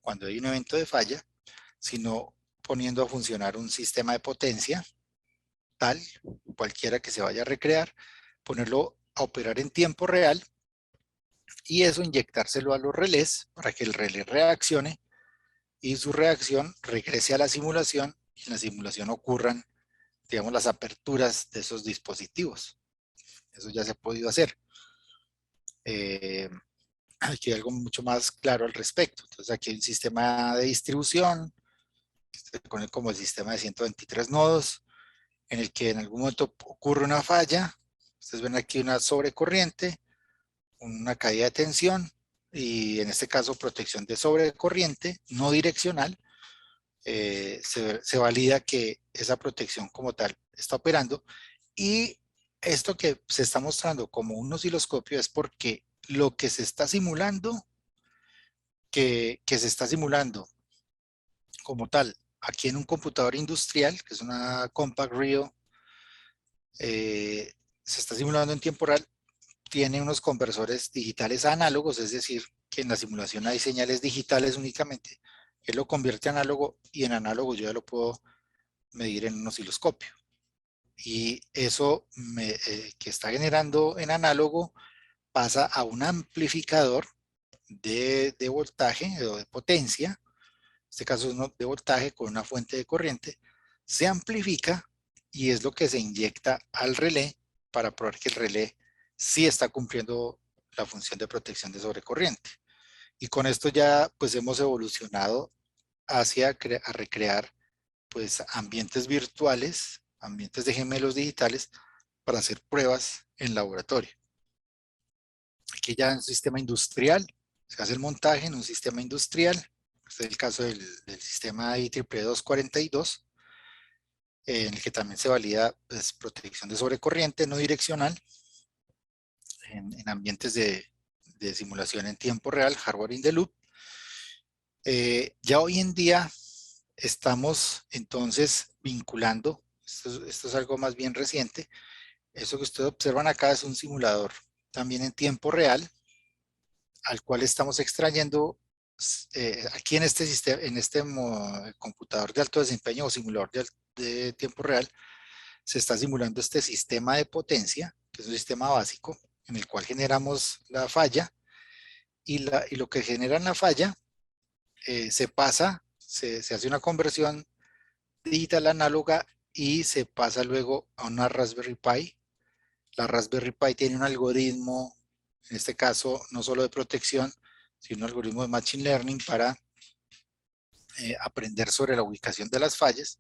cuando hay un evento de falla, sino poniendo a funcionar un sistema de potencia tal, cualquiera que se vaya a recrear, ponerlo a operar en tiempo real y eso inyectárselo a los relés para que el relé reaccione y su reacción regrese a la simulación y en la simulación ocurran, digamos, las aperturas de esos dispositivos. Eso ya se ha podido hacer. Aquí hay algo mucho más claro al respecto. Entonces aquí hay un sistema de distribución, con como el sistema de 123 nodos, en el que en algún momento ocurre una falla. Ustedes ven aquí una sobrecorriente, una caída de tensión y en este caso protección de sobrecorriente no direccional. Se valida que esa protección como tal está operando y esto que se está mostrando como un osciloscopio es porque lo que se está simulando, que se está simulando como tal aquí en un computador industrial, que es una Compact Rio, se está simulando en tiempo real, tiene unos conversores digitales a análogos, es decir, que en la simulación hay señales digitales únicamente, que lo convierte a análogo y en análogo yo ya lo puedo medir en un osciloscopio. Y eso que está generando en análogo pasa a un amplificador de voltaje o de potencia, en este caso es de voltaje con una fuente de corriente, se amplifica y es lo que se inyecta al relé para probar que el relé sí está cumpliendo la función de protección de sobrecorriente. Y con esto ya pues hemos evolucionado hacia a recrear pues ambientes virtuales, ambientes de gemelos digitales para hacer pruebas en laboratorio. Aquí ya en un sistema industrial, se hace el montaje en un sistema industrial, este es el caso del sistema IEEE 242, en el que también se valida pues, protección de sobrecorriente no direccional en ambientes de simulación en tiempo real, hardware in the loop. Ya hoy en día estamos entonces vinculando, esto es algo más bien reciente, eso que ustedes observan acá es un simulador también en tiempo real, al cual estamos extrayendo aquí en este sistema, en este computador de alto desempeño o simulador de tiempo real, se está simulando este sistema de potencia, que es un sistema básico, en el cual generamos la falla y lo que genera en la falla se pasa, se hace una conversión digital análoga y se pasa luego a una Raspberry Pi. La Raspberry Pi tiene un algoritmo, en este caso no solo de protección, sino un algoritmo de Machine Learning para aprender sobre la ubicación de las fallas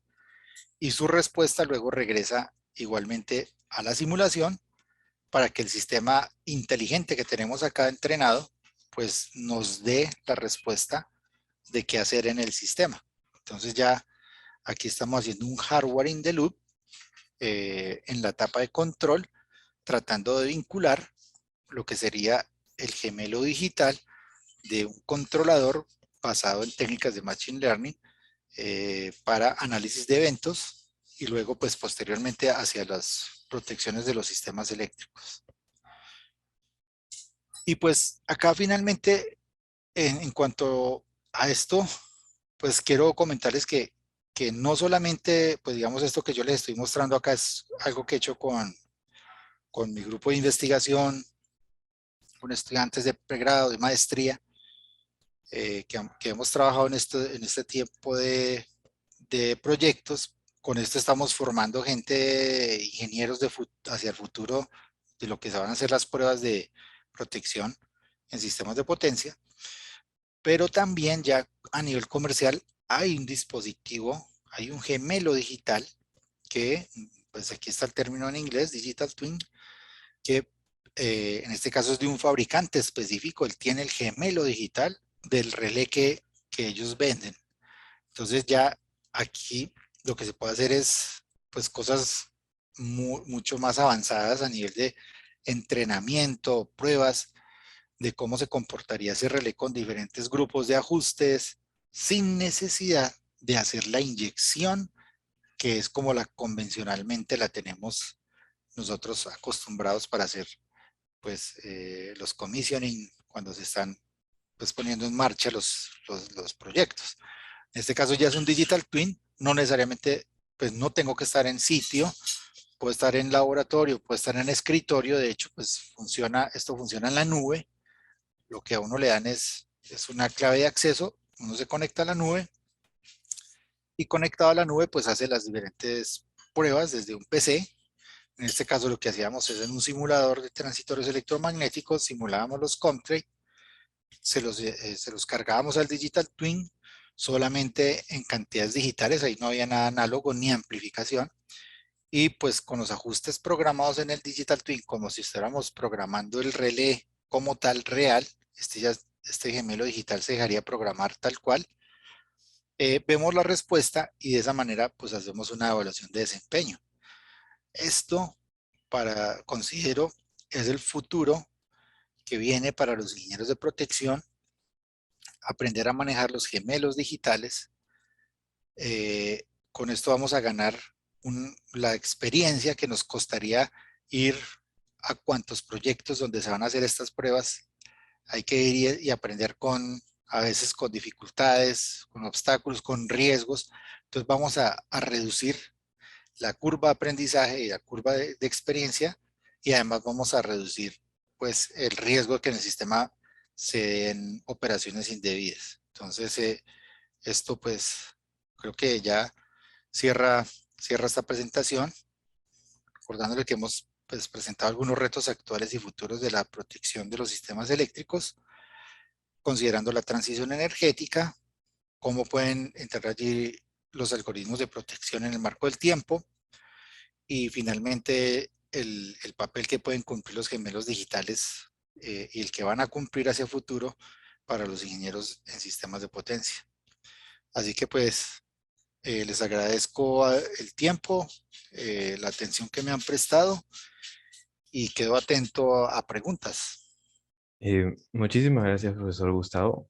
y su respuesta luego regresa igualmente a la simulación para que el sistema inteligente que tenemos acá entrenado pues nos dé la respuesta de qué hacer en el sistema. Entonces ya aquí estamos haciendo un hardware in the loop en la etapa de control, tratando de vincular lo que sería el gemelo digital de un controlador basado en técnicas de Machine Learning para análisis de eventos y luego pues posteriormente hacia las protecciones de los sistemas eléctricos. Y pues acá finalmente, en cuanto a esto, pues quiero comentarles que no solamente, pues digamos, esto que yo les estoy mostrando acá es algo que he hecho con mi grupo de investigación, con estudiantes de pregrado, de maestría, que hemos trabajado en este tiempo de proyectos. Con esto estamos formando gente, ingenieros hacia el futuro de lo que se van a hacer las pruebas de protección en sistemas de potencia, pero también ya a nivel comercial hay un dispositivo, hay un gemelo digital que, pues aquí está el término en inglés, Digital Twin, que en este caso es de un fabricante específico, él tiene el gemelo digital del relé que ellos venden. Entonces ya aquí lo que se puede hacer es pues cosas mucho más avanzadas a nivel de entrenamiento, pruebas de cómo se comportaría ese relé con diferentes grupos de ajustes sin necesidad de hacer la inyección, que es como la convencionalmente la tenemos nosotros acostumbrados para hacer pues los commissioning cuando se están pues poniendo en marcha los proyectos. En este caso ya es un digital twin, no necesariamente pues no tengo que estar en sitio, puedo estar en laboratorio, puedo estar en escritorio, de hecho pues esto funciona en la nube, lo que a uno le dan es una clave de acceso, uno se conecta a la nube y conectado a la nube pues hace las diferentes pruebas desde un PC. En este caso lo que hacíamos es en un simulador de transitorios electromagnéticos, simulábamos los Comtrade, se los cargábamos al Digital Twin solamente en cantidades digitales, ahí no había nada análogo ni amplificación, y pues con los ajustes programados en el Digital Twin, como si estuviéramos programando el relé como tal real, este gemelo digital se dejaría programar tal cual, vemos la respuesta y de esa manera pues hacemos una evaluación de desempeño. Esto considero es el futuro que viene para los ingenieros de protección, aprender a manejar los gemelos digitales. Con esto vamos a ganar la experiencia que nos costaría ir a cuantos proyectos donde se van a hacer estas pruebas. Hay que ir y aprender a veces con dificultades, con obstáculos, con riesgos. Entonces vamos a reducir la curva de aprendizaje y la curva de experiencia, y además vamos a reducir pues el riesgo de que en el sistema se den operaciones indebidas. Entonces esto pues creo que ya cierra esta presentación, recordándole que hemos pues, presentado algunos retos actuales y futuros de la protección de los sistemas eléctricos, considerando la transición energética, cómo pueden entrar allí los algoritmos de protección en el marco del tiempo, y finalmente el papel que pueden cumplir los gemelos digitales y el que van a cumplir hacia el futuro para los ingenieros en sistemas de potencia. Así que pues les agradezco el tiempo, la atención que me han prestado y quedo atento a preguntas. Muchísimas gracias, profesor Gustavo.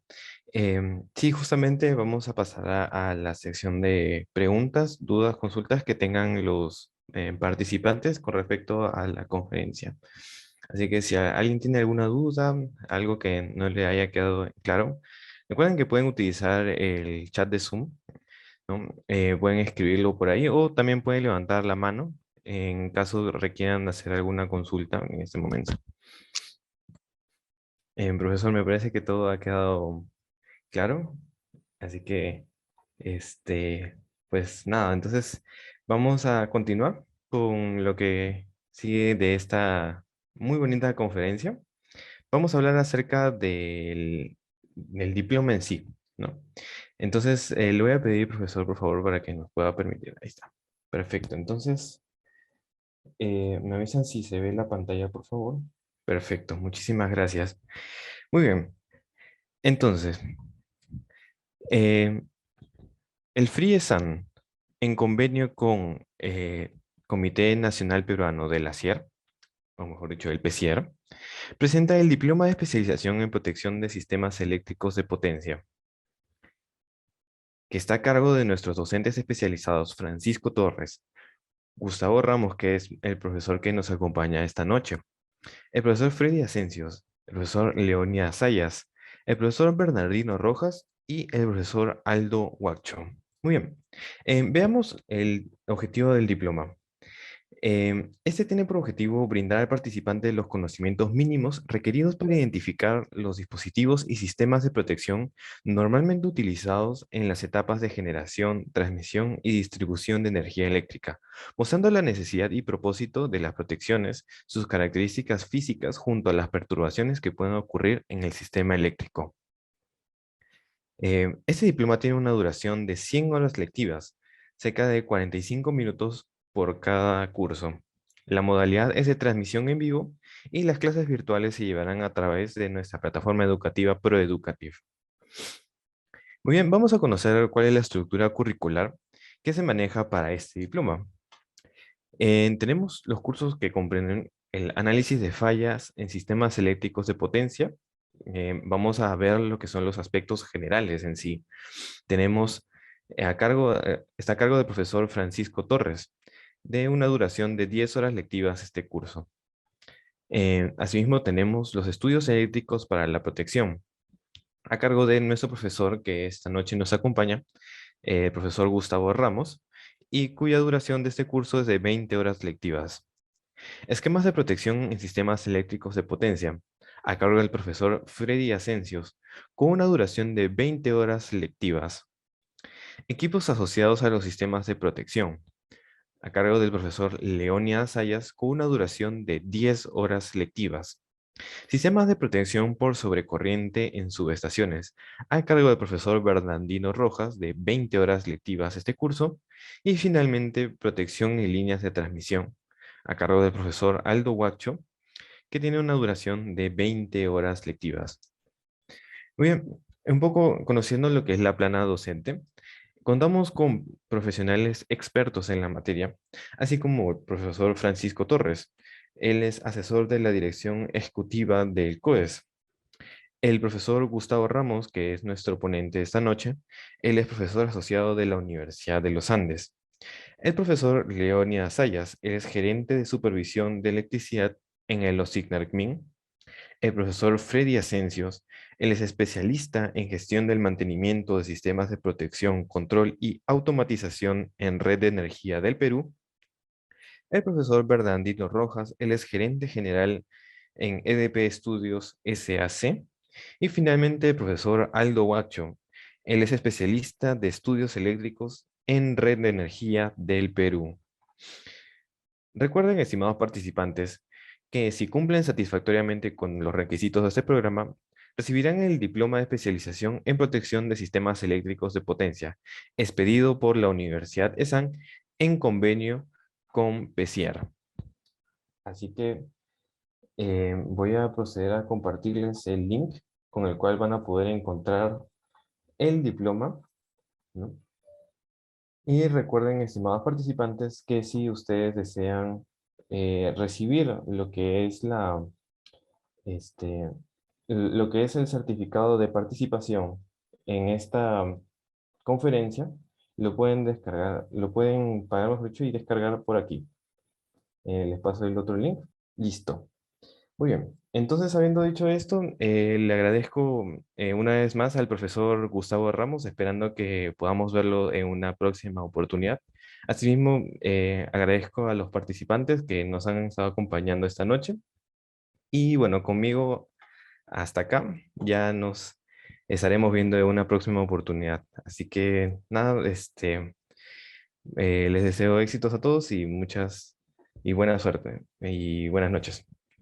Sí, justamente vamos a pasar a la sección de preguntas, dudas, consultas que tengan los participantes con respecto a la conferencia. Así que si alguien tiene alguna duda, algo que no le haya quedado claro, recuerden que pueden utilizar el chat de Zoom, ¿no? Pueden escribirlo por ahí o también pueden levantar la mano en caso requieran hacer alguna consulta en este momento. Profesor, me parece que todo ha quedado claro, así que, pues nada, entonces vamos a continuar con lo que sigue de esta muy bonita conferencia. Vamos a hablar acerca del diploma en sí, ¿no? Entonces, le voy a pedir, profesor, por favor, para que nos pueda permitir. Ahí está. Perfecto. Entonces, me avisan si se ve la pantalla, por favor. Perfecto. Muchísimas gracias. Muy bien. Entonces, eh, el FRIESAN, en convenio con Comité Nacional Peruano de la SIER, o mejor dicho, el PSIER, presenta el Diploma de Especialización en Protección de Sistemas Eléctricos de Potencia. que está a cargo de nuestros docentes especializados Francisco Torres, Gustavo Ramos, que es el profesor que nos acompaña esta noche, el profesor Freddy Asencios, el profesor Leonidas Sayas, el profesor Bernardino Rojas y el profesor Aldo Huacho. Muy bien, veamos el objetivo del diploma. Este tiene por objetivo brindar al participante los conocimientos mínimos requeridos para identificar los dispositivos y sistemas de protección normalmente utilizados en las etapas de generación, transmisión y distribución de energía eléctrica, mostrando la necesidad y propósito de las protecciones, sus características físicas junto a las perturbaciones que pueden ocurrir en el sistema eléctrico. Este diploma tiene una duración de 100 horas lectivas, cerca de 45 minutos por cada curso. La modalidad es de transmisión en vivo y las clases virtuales se llevarán a través de nuestra plataforma educativa ProEducative. Muy bien, vamos a conocer cuál es la estructura curricular que se maneja para este diploma. Tenemos los cursos que comprenden el análisis de fallas en sistemas eléctricos de potencia. Vamos a ver lo que son los aspectos generales en sí. Tenemos está a cargo del profesor Francisco Torres, de una duración de 10 horas lectivas este curso. Asimismo, tenemos los estudios eléctricos para la protección, a cargo de nuestro profesor que esta noche nos acompaña, el profesor Gustavo Ramos, y cuya duración de este curso es de 20 horas lectivas. Esquemas de protección en sistemas eléctricos de potencia, a cargo del profesor Freddy Asencios, con una duración de 20 horas lectivas. Equipos asociados a los sistemas de protección, a cargo del profesor Leonidas Sayas, con una duración de 10 horas lectivas. Sistemas de protección por sobrecorriente en subestaciones, a cargo del profesor Bernardino Rojas, de 20 horas lectivas este curso. Y finalmente, protección en líneas de transmisión, a cargo del profesor Aldo Huacho, que tiene una duración de 20 horas lectivas. Muy bien, un poco conociendo lo que es la plana docente, contamos con profesionales expertos en la materia, así como el profesor Francisco Torres. Él es asesor de la dirección ejecutiva del COES. El profesor Gustavo Ramos, que es nuestro ponente esta noche, él es profesor asociado de la Universidad de los Andes. El profesor Leonidas Sayas, él es gerente de supervisión de electricidad en el OSIGNARCMIN. El profesor Freddy Asencios, él es especialista en gestión del mantenimiento de sistemas de protección, control y automatización en red de energía del Perú. El profesor Bernardino Rojas, él es gerente general en EDP Estudios SAC. Y finalmente el profesor Aldo Huacho, él es especialista de estudios eléctricos en red de energía del Perú. Recuerden, estimados participantes, que si cumplen satisfactoriamente con los requisitos de este programa, recibirán el diploma de especialización en protección de sistemas eléctricos de potencia, expedido por la Universidad ESAN en convenio con PECIAR. Así que voy a proceder a compartirles el link con el cual van a poder encontrar el diploma, ¿no? Y recuerden, estimados participantes, que si ustedes desean recibir lo que es este, lo que es el certificado de participación en esta conferencia, lo pueden descargar, lo pueden pagar, mejor dicho, y descargar por aquí. Les paso el otro link. Listo. Muy bien. Entonces, habiendo dicho esto, le agradezco una vez más al profesor Gustavo Ramos, esperando que podamos verlo en una próxima oportunidad. Asimismo, agradezco a los participantes que nos han estado acompañando esta noche. Y bueno, conmigo hasta acá. Ya nos estaremos viendo en una próxima oportunidad. Así que nada, les deseo éxitos a todos y buena suerte y buenas noches.